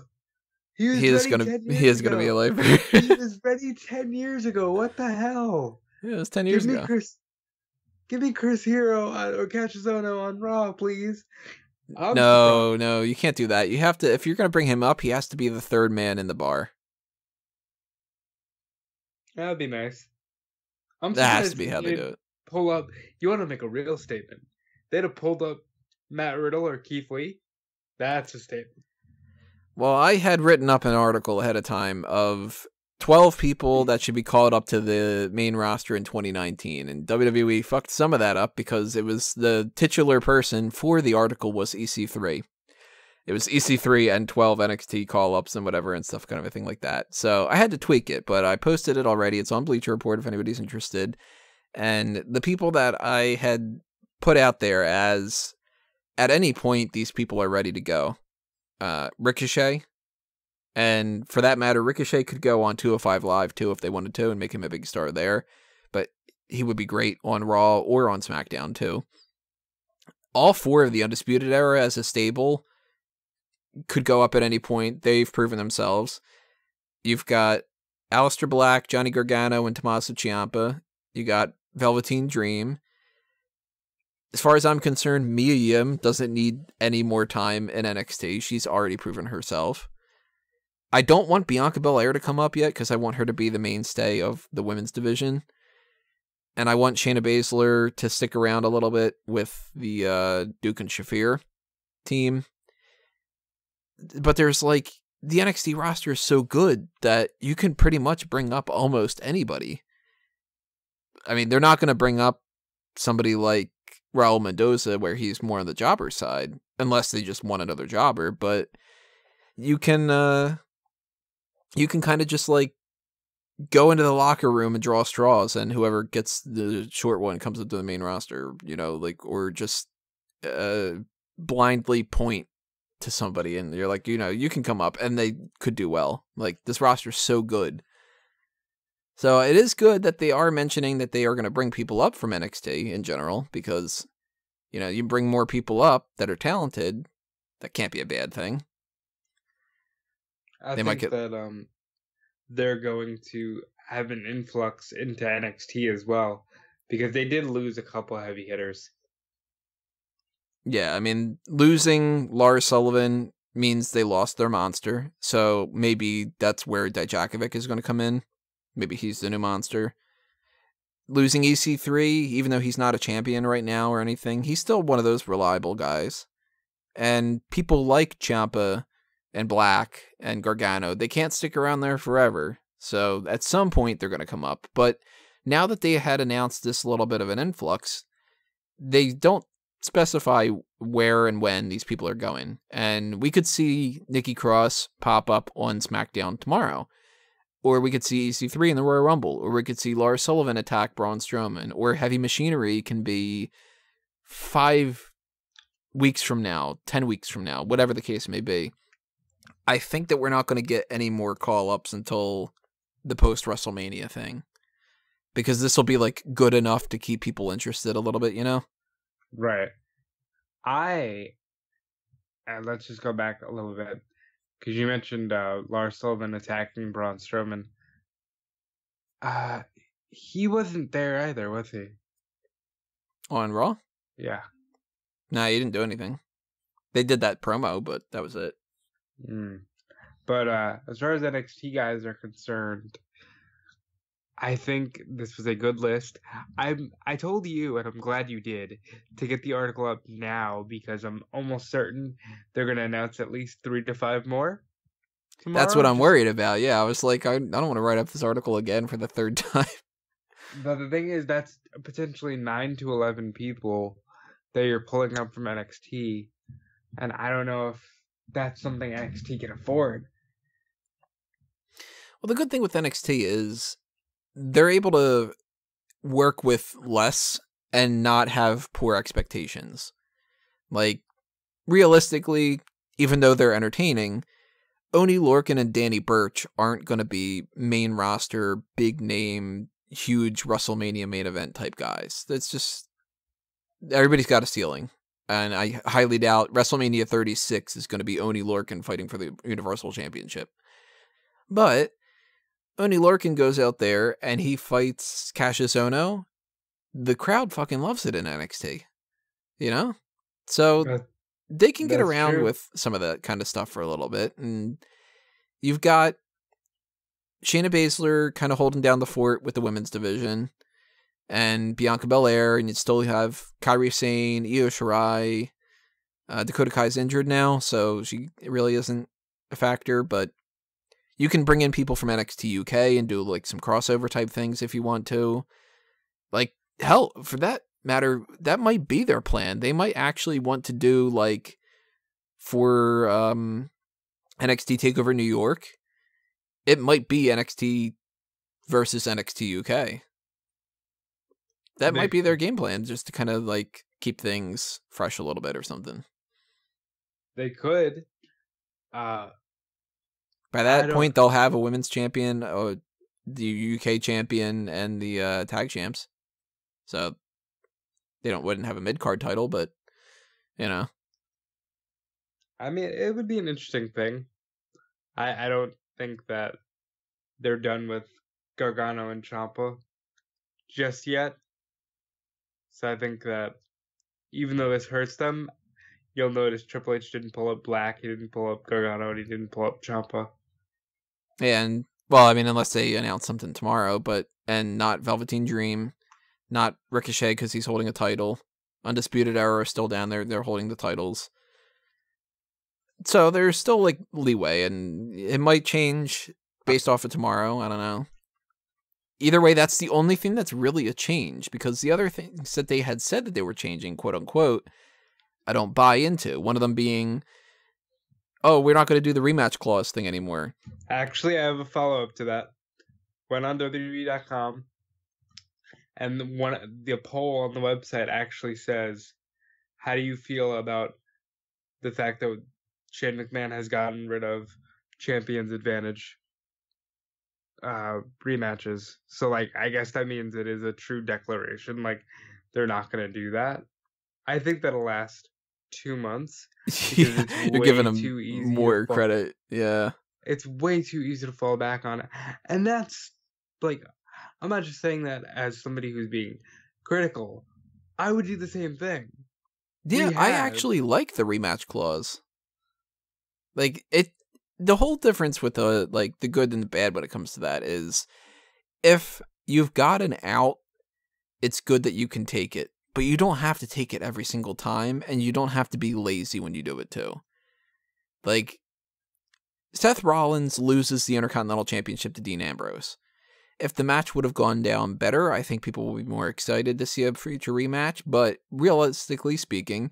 he is gonna be a lifer. He was ready 10 years ago. What the hell? Yeah, it was 10 years ago. Give me Chris Hero or Cachizono on Raw, please. No, you can't do that. You have to, if you're going to bring him up, he has to be the third man in the bar. That'd be nice. That has to be how they do it. Pull up. You want to make a real statement. They'd have pulled up Matt Riddle or Keith Lee. That's a statement. Well, I had written up an article ahead of time of 12 people that should be called up to the main roster in 2019, and WWE fucked some of that up because it was the titular person for the article was EC3. It was EC3 and 12 NXT call-ups and whatever and stuff, kind of a thing like that. So I had to tweak it, but I posted it already. It's on Bleacher Report if anybody's interested. And the people that I had put out there as, at any point, these people are ready to go. Ricochet. And for that matter, Ricochet could go on 205 Live too if they wanted to and make him a big star there. But he would be great on Raw or on SmackDown too. All four of the Undisputed Era as a stable could go up at any point. They've proven themselves. You've got Aleister Black, Johnny Gargano, and Tommaso Ciampa. You got Velveteen Dream. As far as I'm concerned, Mia Yim doesn't need any more time in NXT. She's already proven herself. I don't want Bianca Belair to come up yet because I want her to be the mainstay of the women's division. And I want Shayna Baszler to stick around a little bit with the Duke and Shafir team. But there's like, the NXT roster is so good that you can pretty much bring up almost anybody. I mean, they're not going to bring up somebody like Raul Mendoza where he's more on the jobber side, unless they just want another jobber, but you can kind of just like go into the locker room and draw straws, and whoever gets the short one comes up to the main roster, you know, like, or just blindly point to somebody and you're like, you know, you can come up, and they could do well. Like, this roster's so good. So it is good that they are mentioning that they are going to bring people up from NXT in general, because, you know, you bring more people up that are talented, that can't be a bad thing. I think that they're going to have an influx into NXT as well, because they did lose a couple heavy hitters. Yeah, I mean, losing Lars Sullivan means they lost their monster, so maybe that's where Dijakovic is going to come in. Maybe he's the new monster. losing EC3, even though he's not a champion right now or anything, he's still one of those reliable guys. And people like Ciampa and Black and Gargano, they can't stick around there forever. So at some point they're going to come up. But now that they had announced this little bit of an influx, they don't specify where and when these people are going. And we could see Nikki Cross pop up on SmackDown tomorrow. Or we could see EC3 in the Royal Rumble. Or we could see Lars Sullivan attack Braun Strowman. Or Heavy Machinery can be 5 weeks from now, 10 weeks from now, whatever the case may be. I think that we're not going to get any more call-ups until the post-WrestleMania thing. Because this will be like good enough to keep people interested a little bit, you know? Right. And let's just go back a little bit. Because you mentioned Lars Sullivan attacking Braun Strowman. He wasn't there either, was he? On Raw? Yeah. Nah, he didn't do anything. They did that promo, but that was it. But as far as NXT guys are concerned, I think this was a good list. I told you, and I'm glad you did, to get the article up now because I'm almost certain they're going to announce at least 3 to 5 more tomorrow. That's what I'm worried about. Yeah, I was like, I don't want to write up this article again for the 3rd time. But the thing is, that's potentially 9 to 11 people that you're pulling up from NXT, and I don't know if that's something NXT can afford. Well, the good thing with NXT is they're able to work with less and not have poor expectations. Like, realistically, even though they're entertaining, Oney Lorcan and Danny Burch aren't going to be main roster, big name, huge WrestleMania main event type guys. That's just, everybody's got a ceiling. And I highly doubt WrestleMania 36 is going to be Oney Lorcan fighting for the Universal Championship. But Oney Lorcan goes out there and he fights Cassius Ohno. The crowd fucking loves it in NXT. You know? So they can get around with some of that kind of stuff for a little bit. And you've got Shayna Baszler kind of holding down the fort with the women's division. And Bianca Belair, and you still have Kairi Sane, Io Shirai. Dakota Kai's injured now, so she really isn't a factor, but you can bring in people from NXT UK and do like some crossover type things if you want to. Like, hell, for that matter, that might be their plan. They might actually want to do like for NXT TakeOver New York, it might be NXT versus NXT UK. That might be their game plan, just to kind of like keep things fresh a little bit or something. They could. By that point, they'll have a women's champion, the UK champion, and the tag champs. So they wouldn't have a mid-card title, but you know. I mean, it would be an interesting thing. I don't think that they're done with Gargano and Ciampa just yet. So I think that even though this hurts them, you'll notice Triple H didn't pull up Black, he didn't pull up Gargano, and he didn't pull up Ciampa. And, well, I mean, unless they announce something tomorrow, and not Velveteen Dream, not Ricochet because he's holding a title. Undisputed Era are still down there, they're holding the titles. So there's still, like, leeway, and it might change based off of tomorrow, I don't know. Either way, that's the only thing that's really a change, because the other things that they had said that they were changing, quote unquote, I don't buy into. One of them being, oh, we're not going to do the rematch clause thing anymore. Actually, I have a follow-up to that. Went on WWE.com, and the poll on the website actually says, how do you feel about the fact that Shane McMahon has gotten rid of Champion's Advantage rematches? So, like, I guess that means it is a true declaration. Like, they're not going to do that. I think that'll last 2 months. Yeah, you're giving them more credit. Yeah. It's way too easy to fall back on it. And that's, like, I'm not just saying that as somebody who's being critical. I would do the same thing. Yeah, I actually like the rematch clause. Like, the whole difference with the good and the bad when it comes to that is if you've got an out it's good that you can take it, but you don't have to take it every single time, and you don't have to be lazy when you do it too. Like, Seth Rollins loses the Intercontinental Championship to Dean Ambrose. If the match would have gone down better, I think people will be more excited to see a future rematch, but realistically speaking,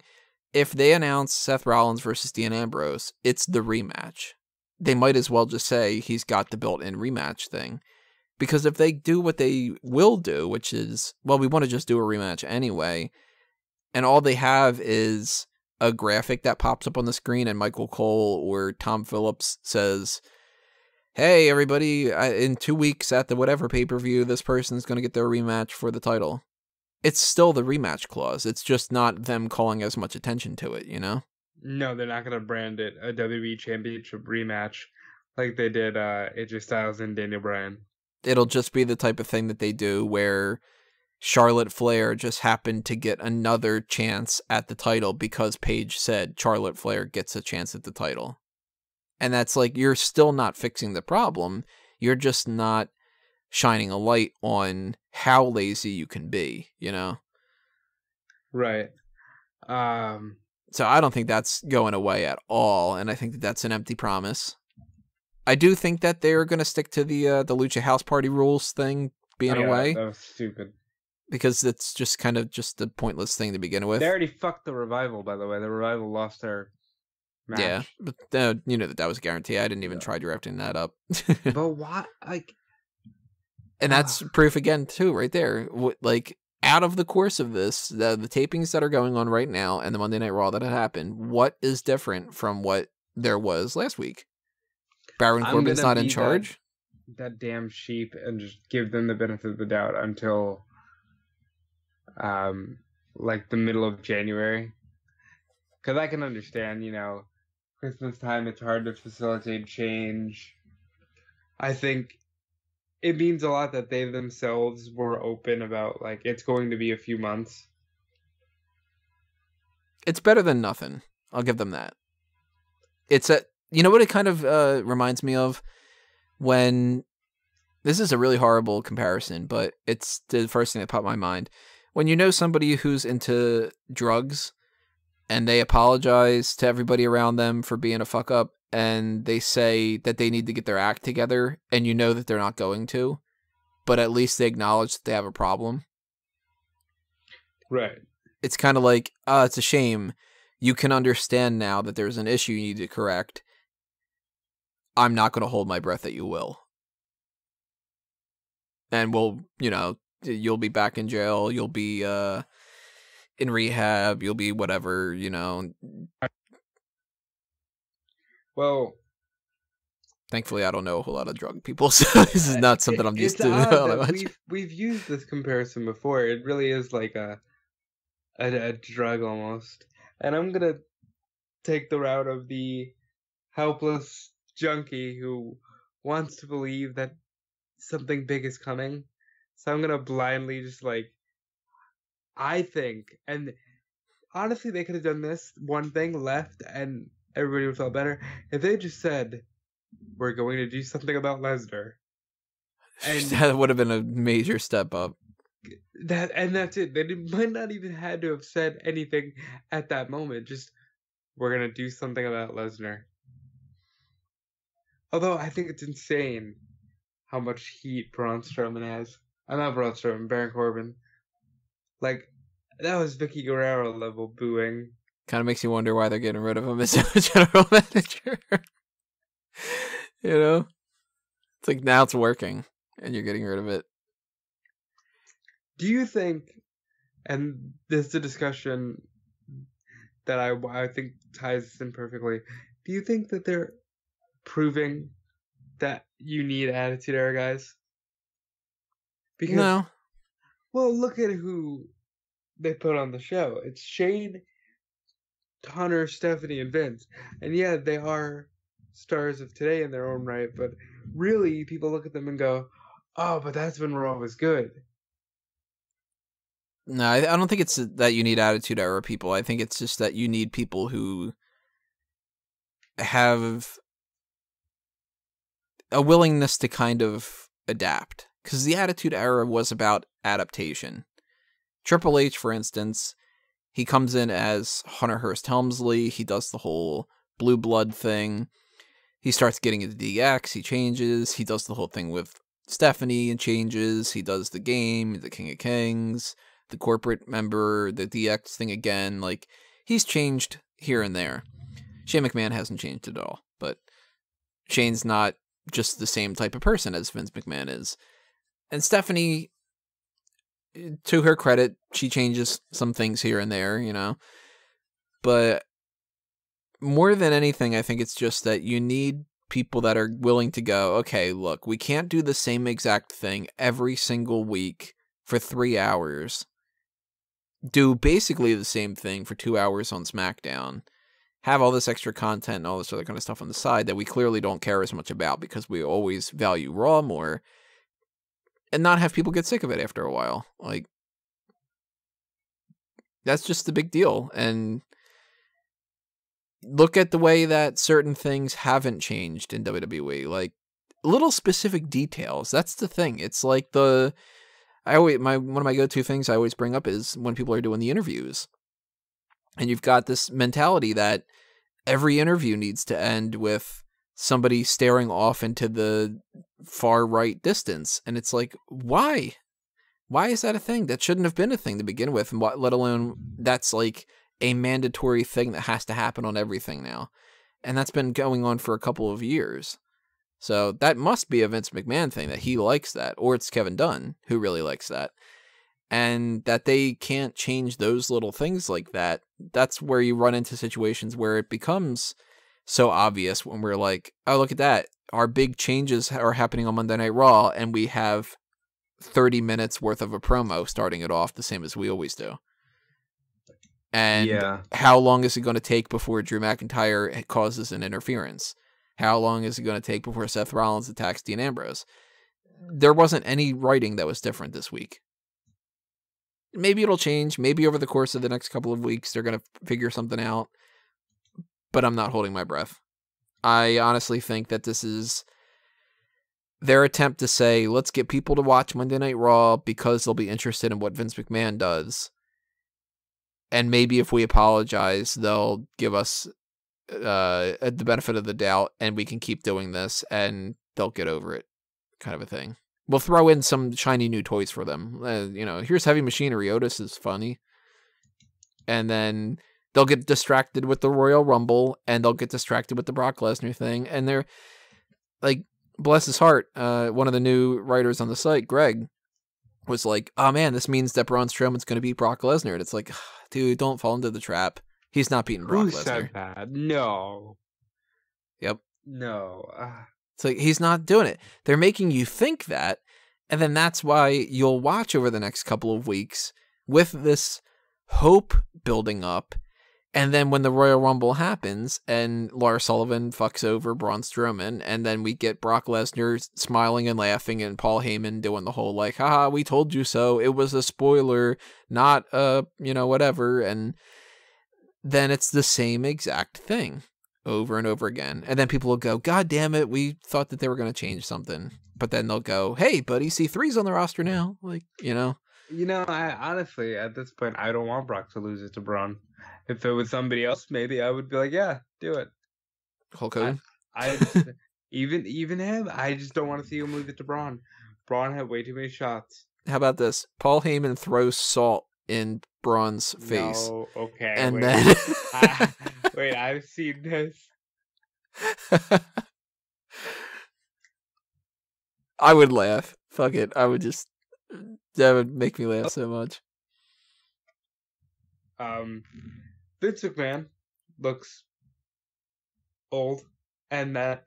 if they announce Seth Rollins versus Dean Ambrose, it's the rematch. They might as well just say he's got the built-in rematch thing. Because if they do what they will do, which is, well, we want to just do a rematch anyway, and all they have is a graphic that pops up on the screen and Michael Cole or Tom Phillips says, hey, everybody, in 2 weeks at the whatever pay-per-view, this person's going to get their rematch for the title. It's still the rematch clause. It's just not them calling as much attention to it, you know? No, they're not going to brand it a WWE Championship rematch like they did AJ Styles and Daniel Bryan. It'll just be the type of thing that they do where Charlotte Flair just happened to get another chance at the title because Paige said Charlotte Flair gets a chance at the title. And that's like, you're still not fixing the problem. You're just not shining a light on how lazy you can be, you know? Right. So I don't think that's going away at all, and I think that that's an empty promise. I do think that they're going to stick to the Lucha House Party rules thing being away. That was stupid. Because it's just kind of just a pointless thing to begin with. They already fucked the Revival, by the way. The Revival lost their match. Yeah, but you know that was a guarantee. I didn't even try drafting that up. But why? Like, and that's proof again, too, right there. Like, out of the course of this, the tapings that are going on right now and the Monday Night Raw that had happened, what is different from what there was last week? Baron Corbin's not in charge? That damn sheep and just give them the benefit of the doubt until like the middle of January. Because I can understand, you know, Christmas time, it's hard to facilitate change. I think it means a lot that they themselves were open about, like, it's going to be a few months. It's better than nothing. I'll give them that. It's you know what it kind of reminds me of? When, this is a really horrible comparison, but it's the first thing that popped in my mind. When you know somebody who's into drugs and they apologize to everybody around them for being a fuck up and they say that they need to get their act together and you know that they're not going to, but at least they acknowledge that they have a problem. Right. It's kind of like, it's a shame. You can understand now that there's an issue you need to correct. I'm not going to hold my breath that you will. And we'll, you know, you'll be back in jail. You'll be in rehab. You'll be whatever, you know. Well, thankfully, I don't know a whole lot of drug people, so this is not something I'm used to. That we've used this comparison before. It really is like a drug almost. And I'm going to take the route of the helpless junkie who wants to believe that something big is coming. So I'm going to blindly just like, I think, and honestly, they could have done this one thing left and everybody would have felt better. If they just said, we're going to do something about Lesnar. And that would have been a major step up. That's it. They might not even had to have said anything at that moment. Just, we're going to do something about Lesnar. Although I think it's insane how much heat Braun Strowman has. I'm not Braun Strowman, Baron Corbin. Like, that was Vicky Guerrero level booing. Kind of makes you wonder why they're getting rid of him as a general manager. You know? It's like, now it's working, and you're getting rid of it. Do you think, and this is a discussion that I think ties this in perfectly, do you think that they're proving that you need Attitude Era guys? Because, no. Well, look at who they put on the show. It's Shane, Hunter, Stephanie, and Vince. And yeah, they are stars of today in their own right, but really, people look at them and go, oh, but that's when Raw was good. No, I don't think it's that you need Attitude Era people. I think it's just that you need people who have a willingness to kind of adapt. Because the Attitude Era was about adaptation. Triple H, for instance, he comes in as Hunter Hearst Helmsley. He does the whole blue blood thing. He starts getting into DX. He changes. He does the whole thing with Stephanie and changes. He does the game, the King of Kings, the corporate member, the DX thing again. Like, he's changed here and there. Shane McMahon hasn't changed at all, but Shane's not just the same type of person as Vince McMahon is. And Stephanie, to her credit, she changes some things here and there, you know. But more than anything, I think it's just that you need people that are willing to go, okay, look, we can't do the same exact thing every single week for 3 hours. Do basically the same thing for 2 hours on SmackDown. Have all this extra content and all this other kind of stuff on the side that we clearly don't care as much about because we always value Raw more, and not have people get sick of it after a while. Like, that's just the big deal. And look at the way that certain things haven't changed in WWE. Like, little specific details. That's the thing. It's like one of my go-to things I always bring up is when people are doing the interviews. And you've got this mentality that every interview needs to end with somebody staring off into the far right distance. And it's like, why? Why is that a thing? That shouldn't have been a thing to begin with, let alone that's like a mandatory thing that has to happen on everything now. And that's been going on for a couple of years. So that must be a Vince McMahon thing, that he likes that. Or it's Kevin Dunn who really likes that. And that they can't change those little things like that. That's where you run into situations where it becomes so obvious when we're like, oh, look at that. Our big changes are happening on Monday Night Raw, and we have 30 minutes worth of a promo starting it off the same as we always do. And how long is it going to take before Drew McIntyre causes an interference? How long is it going to take before Seth Rollins attacks Dean Ambrose? There wasn't any writing that was different this week. Maybe it'll change. Maybe over the course of the next couple of weeks, they're going to figure something out. But I'm not holding my breath. I honestly think that this is their attempt to say, let's get people to watch Monday Night Raw because they'll be interested in what Vince McMahon does. And maybe if we apologize, they'll give us the benefit of the doubt and we can keep doing this and they'll get over it, kind of a thing. We'll throw in some shiny new toys for them. Here's Heavy Machinery. Otis is funny. And then they'll get distracted with the Royal Rumble, and they'll get distracted with the Brock Lesnar thing. And they're, like, bless his heart, one of the new writers on the site, Greg, was like, oh man, this means that Braun Strowman's going to beat Brock Lesnar. And it's like, dude, don't fall into the trap. He's not beating Brock Lesnar. Who said that? No. Yep. No. It's like, he's not doing it. They're making you think that, and then that's why you'll watch over the next couple of weeks with this hope building up, and then when the Royal Rumble happens, and Lars Sullivan fucks over Braun Strowman, and then we get Brock Lesnar smiling and laughing, and Paul Heyman doing the whole, like, haha, we told you so, it was a spoiler, not whatever, and then it's the same exact thing over and over again. And then people will go, God damn it, we thought that they were going to change something. But then they'll go, hey, buddy, C3's on the roster now. Like, I honestly, at this point, I don't want Brock to lose it to Braun. If it was somebody else, maybe I would be like, yeah, do it. Hulk Hogan? I even him, I just don't want to see him lose it to Braun. Braun had way too many shots. How about this? Paul Heyman throws salt in Braun's face. No, okay. And wait. then... Wait, I've seen this. I would laugh. Fuck it. I would just... That would make me laugh so much. Vince McMahon looks old, and that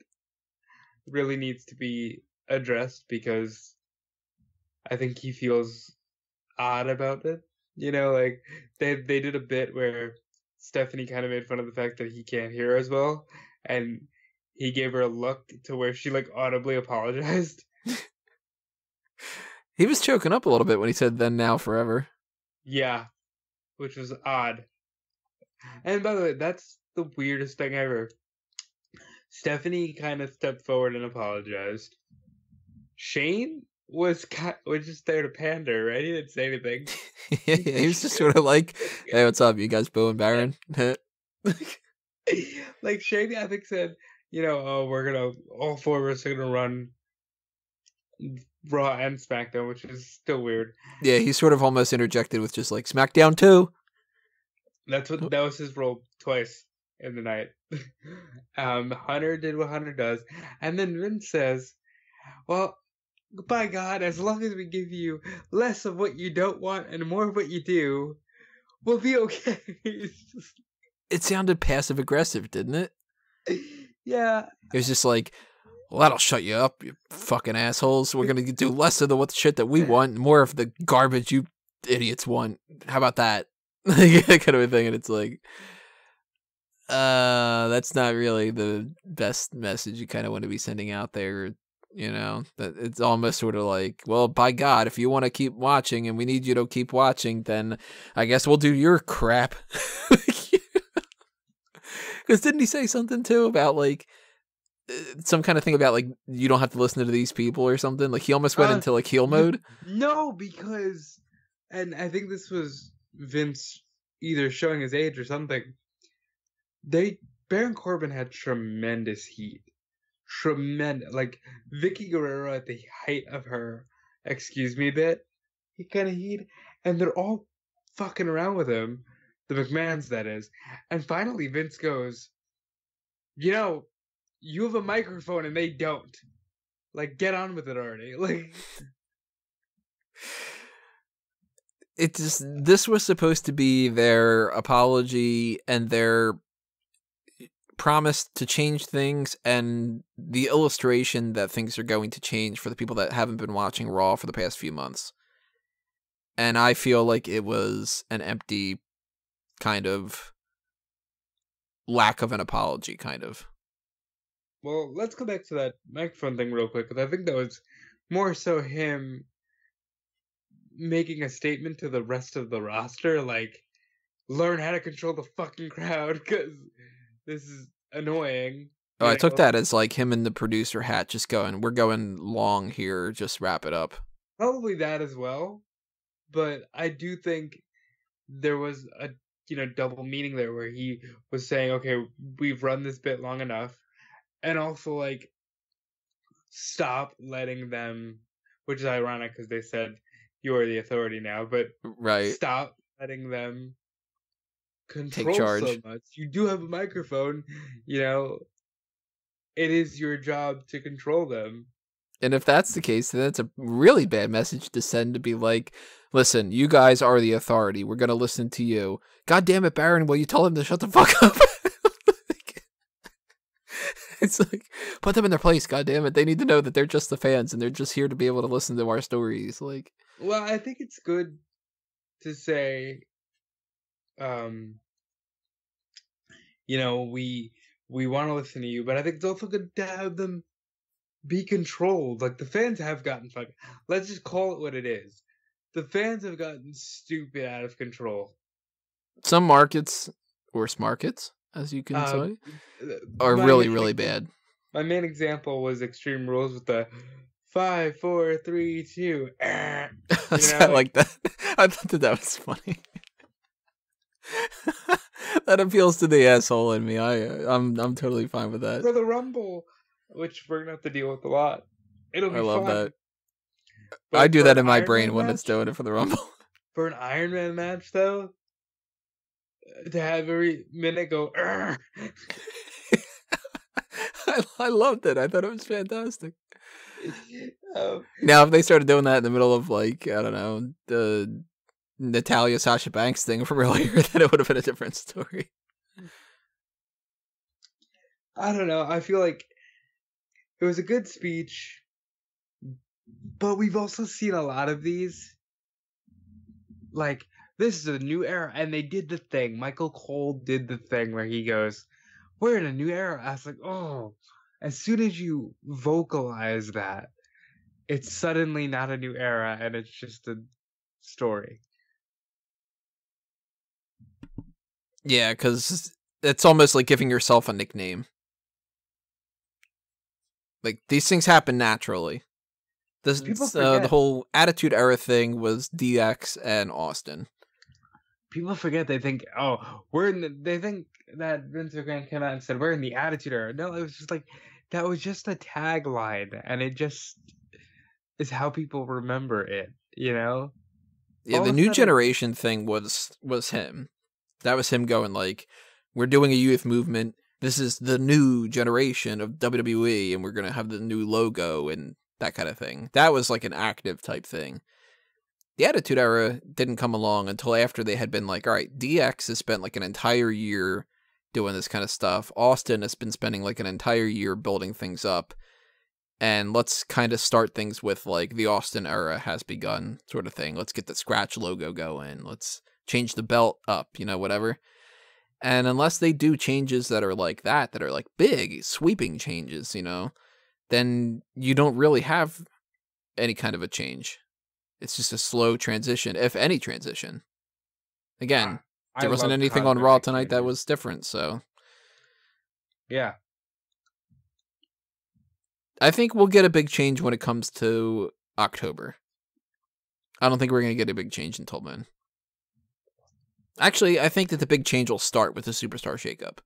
really needs to be addressed because I think he feels odd about it. Like they did a bit where Stephanie kind of made fun of the fact that he can't hear as well, and he gave her a look to where she like audibly apologized. He was choking up a little bit when he said then, now, forever. Yeah, which was odd. And by the way, that's the weirdest thing ever. Stephanie kind of stepped forward and apologized. Shane was just there to pander, right? He didn't say anything. He was just sort of like, "Hey, what's up? You guys, Bo and Baron?" Like Shane, I think said, oh, all four of us are gonna run Raw and SmackDown, which is still weird. Yeah, he sort of almost interjected with just like SmackDown 2. That was his role twice in the night. Hunter did what Hunter does, and then Vince says, "Well, by God, as long as we give you less of what you don't want and more of what you do, we'll be okay." It sounded passive aggressive, didn't it? Yeah. It was just like, "Well, that'll shut you up, you fucking assholes. We're gonna do less of the shit that we want, and more of the garbage you idiots want. How about that?" Kind of a thing. And it's like, that's not really the best message you kind of want to be sending out there. That it's almost sort of like, well, by God, if you want to keep watching and we need you to keep watching, then I guess we'll do your crap. Because didn't he say something too about like some kind of thing about like you don't have to listen to these people or something? Like he almost went into like heel mode. No, because, and I think this was Vince either showing his age or something. Baron Corbin had tremendous heat. Tremendous. Like, Vicky Guerrero at the height of her excuse me bit, he kind of heat, and they're all fucking around with him. The McMahon's, that is. And finally, Vince goes, you have a microphone and they don't. Like, get on with it already. Like, this was supposed to be their apology and their promise to change things and the illustration that things are going to change for the people that haven't been watching Raw for the past few months. And I feel like it was an empty kind of lack of an apology, kind of. Well, let's go back to that microphone thing real quick, because I think that was more so him making a statement to the rest of the roster, like, learn how to control the fucking crowd, because this is annoying. Oh, I took that as like him in the producer hat just going, we're going long here, just wrap it up. Probably that as well, but I do think there was a double meaning there where he was saying, okay, we've run this bit long enough, and also like stop letting them, which is ironic because they said you are the authority now, but right, stop letting them control take charge so much. You do have a microphone, it is your job to control them. And if that's the case, then that's a really bad message to send, to be like, listen, you guys are the authority. We're going to listen to you. God damn it, Baron, will you tell them to shut the fuck up? It's like, put them in their place, god damn it. They need to know that they're just the fans and they're just here to be able to listen to our stories. Like, well, I think it's good to say, we want to listen to you, but I think it's also good to have them be controlled. Like, the fans have gotten fucking, let's just call it what it is. The fans have gotten stupid out of control. Some markets, or smarkets, as you can say, are really, really bad. My main example was Extreme Rules with the 5, 4, 3, 2. I like that. I thought that was funny. That appeals to the asshole in me. I'm totally fine with that. For the Rumble, which we're gonna have to deal with a lot. It'll be fun. I love that. But I do that in my brain when it's doing it for the Rumble. For an Iron Man match, though, to have every minute go, I loved it. I thought it was fantastic. Now, if they started doing that in the middle of, like, I don't know, the Natalya Sasha Banks thing from earlier, then it would have been a different story. I don't know. I feel like it was a good speech, but we've also seen a lot of these. Like, this is a new era, and they did the thing. Michael Cole did the thing where he goes, we're in a new era. I was like, oh, as soon as you vocalize that, it's suddenly not a new era, and it's just a story. Yeah, because it's almost like giving yourself a nickname. Like, these things happen naturally. People The forget. whole Attitude Era thing was DX and Austin. People forget. They think, oh, they think that Vince McMahon came out and said, we're in the Attitude Era. No, it was just like, that was just a tagline. And it just is how people remember it, you know? Yeah, All the of a new sudden- generation thing was him. That was him going like, we're doing a youth movement. This is the new generation of WWE, and we're going to have the new logo and that kind of thing. That was like an active type thing. The Attitude Era didn't come along until after they had been like, all right, DX has spent like an entire year doing this kind of stuff. Austin has been spending like an entire year building things up. And let's kind of start things with like the Austin Era has begun sort of thing. Let's get the scratch logo going. Let's change the belt up, whatever. And unless they do changes that are like that are like big, sweeping changes, then you don't really have any kind of a change. It's just a slow transition, if any transition. Again, there wasn't anything on Raw tonight that was different, so. Yeah. I think we'll get a big change when it comes to October. I don't think we're going to get a big change until then. Actually, I think that the big change will start with the Superstar shakeup.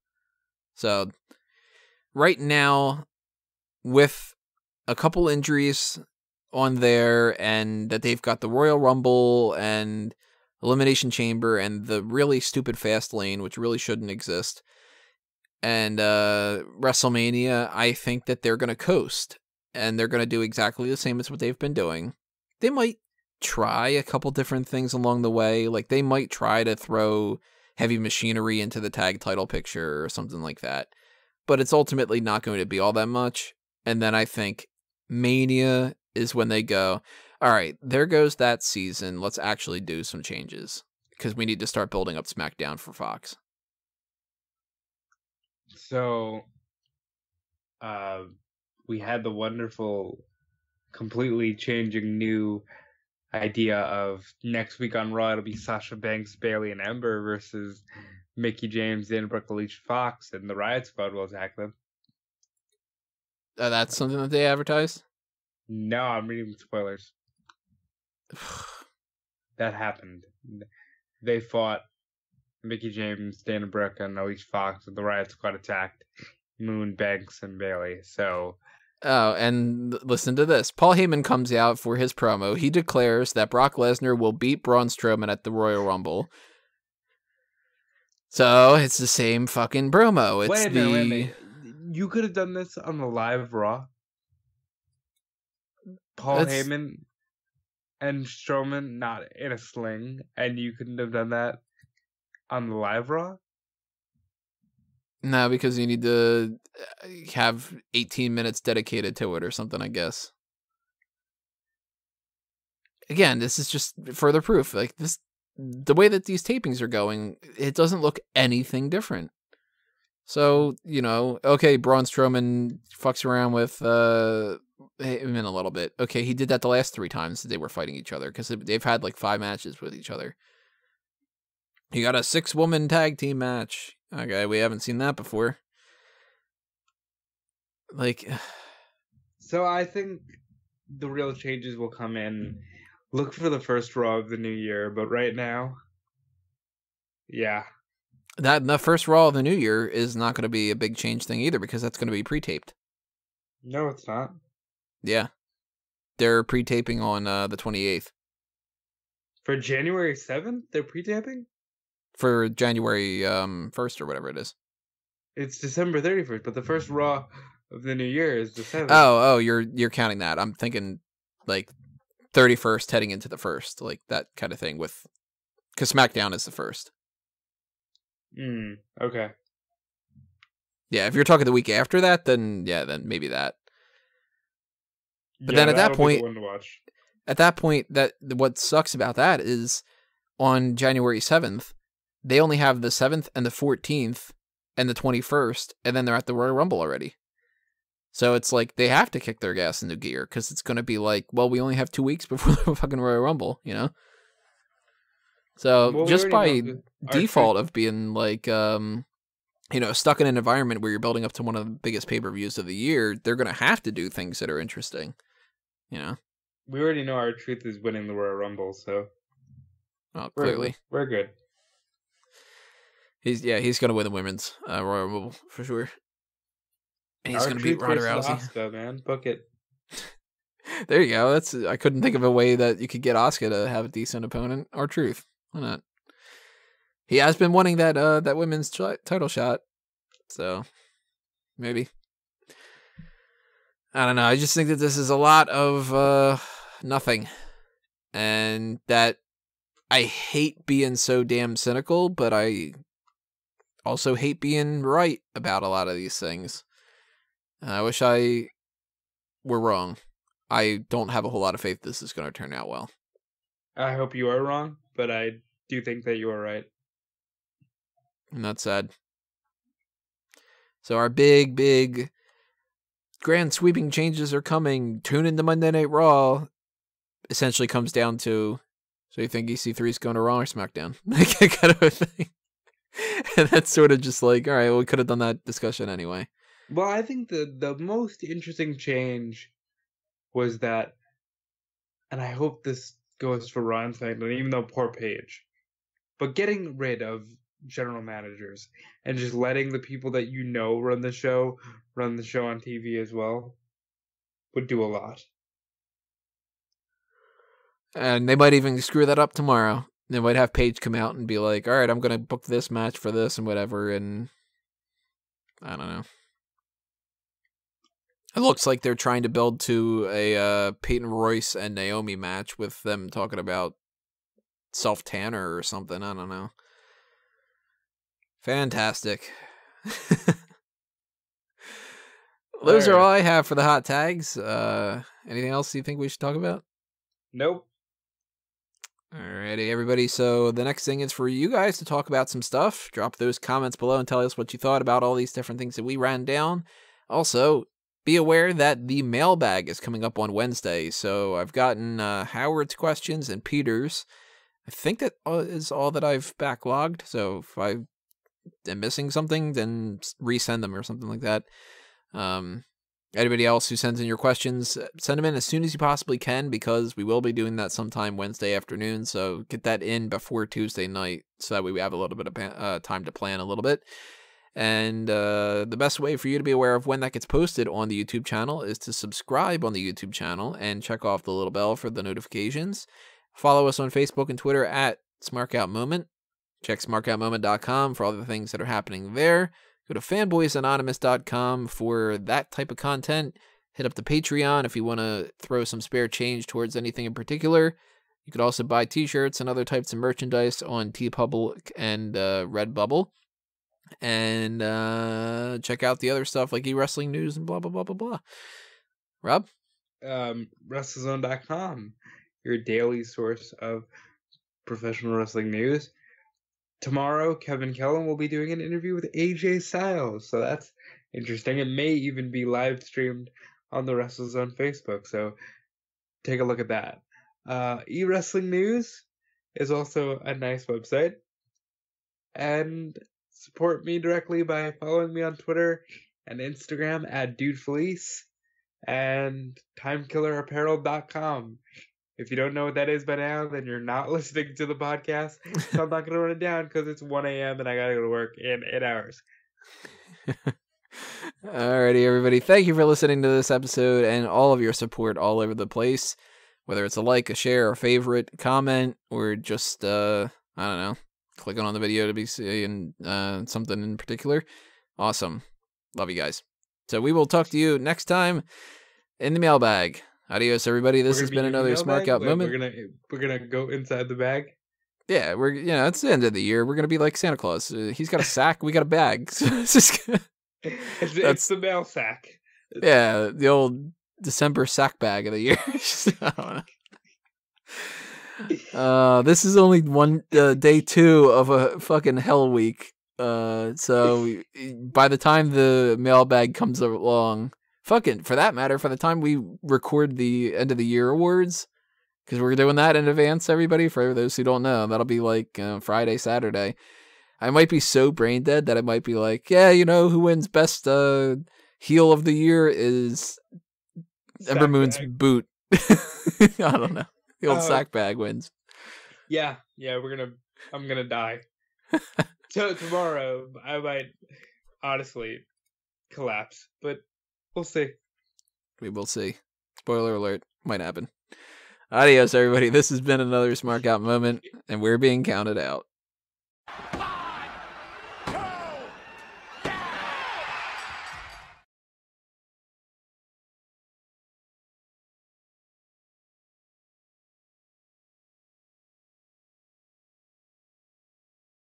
So, right now, with a couple injuries on there, and that they've got the Royal Rumble and Elimination Chamber and the really stupid Fast Lane, which really shouldn't exist, and WrestleMania, I think that they're going to coast, and they're going to do exactly the same as what they've been doing. They might try a couple different things along the way. Like, they might try to throw Heavy Machinery into the tag title picture or something like that. But it's ultimately not going to be all that much. And then I think Mania is when they go, all right, there goes that season. Let's actually do some changes. Because we need to start building up SmackDown for Fox. So, we had the wonderful, completely changing new idea of next week on Raw, it'll be Sasha Banks, Bayley, and Ember versus Mickie James, Dana Brooke, Alicia Fox, and the Riot Squad will attack them. That's something that they advertised? No, I'm reading spoilers. That happened. They fought Mickie James, Dana Brooke, and Alicia Fox, and the Riot Squad attacked Moon, Banks, and Bayley. So. Oh, and listen to this. Paul Heyman comes out for his promo. He declares that Brock Lesnar will beat Braun Strowman at the Royal Rumble. So, it's the same fucking promo. It's wait a minute. You could have done this on the live Raw. Paul Heyman and Strowman not in a sling, and you couldn't have done that on the live Raw? No, because you need to have 18 minutes dedicated to it or something, I guess. Again, this is just further proof. Like, the way that these tapings are going, it doesn't look anything different. So, okay, Braun Strowman fucks around with Heyman a little bit. Okay, he did that the last 3 times that they were fighting each other, because they've had like 5 matches with each other. You got a 6-woman tag team match. Okay, we haven't seen that before. Like, so I think the real changes will come in. Look for the first Raw of the new year, but right now, yeah. The first Raw of the new year is not going to be a big change thing either, because that's going to be pre-taped. No, it's not. Yeah. They're pre-taping on the 28th. For January 7th, they're pre-taping? For January 1st or whatever it is. It's December 31st, but the first Raw of the new year is the 7th. Oh, you're counting that. I'm thinking like 31st heading into the 1st, like that kind of thing because SmackDown is the 1st. Okay. Yeah, if you're talking the week after that, then maybe that. But then at that point, what sucks about that is on January 7th, they only have the 7th and the 14th and the 21st, and then they're at the Royal Rumble already. So it's like they have to kick their gas into gear, because it's going to be like, well, we only have 2 weeks before the fucking Royal Rumble, So just by default of being like, stuck in an environment where you're building up to one of the biggest pay-per-views of the year, they're going to have to do things that are interesting, We already know our truth is winning the Royal Rumble, so clearly we're good. He's gonna win the women's Royal Rumble for sure, and he's Our gonna beat truth Ronda versus Rousey. Asuka, man, book it. There you go. I couldn't think of a way that you could get Asuka to have a decent opponent. Or Truth, why not? He has been wanting that women's title shot, so maybe. I don't know. I just think that this is a lot of nothing, and that I hate being so damn cynical, but I also hate being right about a lot of these things. I wish I were wrong. I don't have a whole lot of faith this is going to turn out well. I hope you are wrong, but I do think that you are right. And that's sad. So our big grand sweeping changes are coming. Tune into Monday Night Raw. Essentially comes down to, so you think EC3 is going to Raw or SmackDown? Kind of a thing. And that's sort of just like, all right, well, we could have done that discussion anyway. Well, I think the most interesting change was that, and I hope this goes for Raw and SmackDown, even though poor Paige, but getting rid of general managers and just letting the people that you know run the show on TV as well would do a lot. And they might even screw that up tomorrow. They might have Paige come out and be like, all right, I'm going to book this match for this and whatever, and I don't know. It looks like they're trying to build to a Peyton Royce and Naomi match with them talking about self-tanner or something. I don't know. Fantastic. Those are all I have for the hot tags. Anything else you think we should talk about? Nope. Alrighty, everybody. So the next thing is for you guys to talk about some stuff. Drop those comments below and tell us what you thought about all these different things that we ran down. Also, be aware that the mailbag is coming up on Wednesday. So I've gotten Howard's questions and Peter's. I think that is all that I've backlogged. So if I am missing something, then resend them or something like that. Anybody else who sends in your questions, send them in as soon as you possibly can, because we will be doing that sometime Wednesday afternoon. So get that in before Tuesday night, so that way we have a little bit of time to plan a little bit. And the best way for you to be aware of when that gets posted on the YouTube channel is to subscribe on the YouTube channel and check off the little bell for the notifications. Follow us on Facebook and Twitter at SmarkOutMoment. Check smarkoutmoment.com for all the things that are happening there. Go to fanboysanonymous.com for that type of content. Hit up the Patreon if you want to throw some spare change towards anything in particular. You could also buy t-shirts and other types of merchandise on TeePublic and Redbubble. And check out the other stuff like e-wrestling news and blah, blah, blah, blah, blah. Rob? WrestleZone.com, your daily source of professional wrestling news. Tomorrow, Kevin Kellam will be doing an interview with AJ Styles, so that's interesting. It may even be live streamed on the WrestleZone Facebook, so take a look at that. eWrestling News is also a nice website, and support me directly by following me on Twitter and Instagram at DudeFelice and TimekillerApparel.com. If you don't know what that is by now, then you're not listening to the podcast. So I'm not going to run it down because it's 1 a.m. and I got to go to work in 8 hours. Alrighty, everybody. Thank you for listening to this episode and all of your support all over the place. Whether it's a like, a share, a favorite, comment, or just, I don't know, clicking on the video to be seeing something in particular. Awesome. Love you guys. So we will talk to you next time in the mailbag. Adios, everybody. This has been another Smark Out moment. We're gonna go inside the bag. Yeah, it's the end of the year. We're gonna be like Santa Claus. He's got a sack, we got a bag. So it's just it's the mail sack. Yeah, the old December sack bag of the year. I don't know. This is only day 2 of a fucking hell week. So by the time the mailbag comes along. Fucking, for that matter, for the time we record the end of the year awards, because we're doing that in advance, everybody, for those who don't know, that'll be like Friday, Saturday. I might be so brain dead that I might be like, yeah, you know, who wins best heel of the year is Ember Moon's boot I don't know. The old sack bag wins. Yeah, I'm gonna die. So tomorrow I might honestly collapse, but we'll see. We will see. Spoiler alert, might happen. Adios, everybody. This has been another Smart Out moment, and we're being counted out.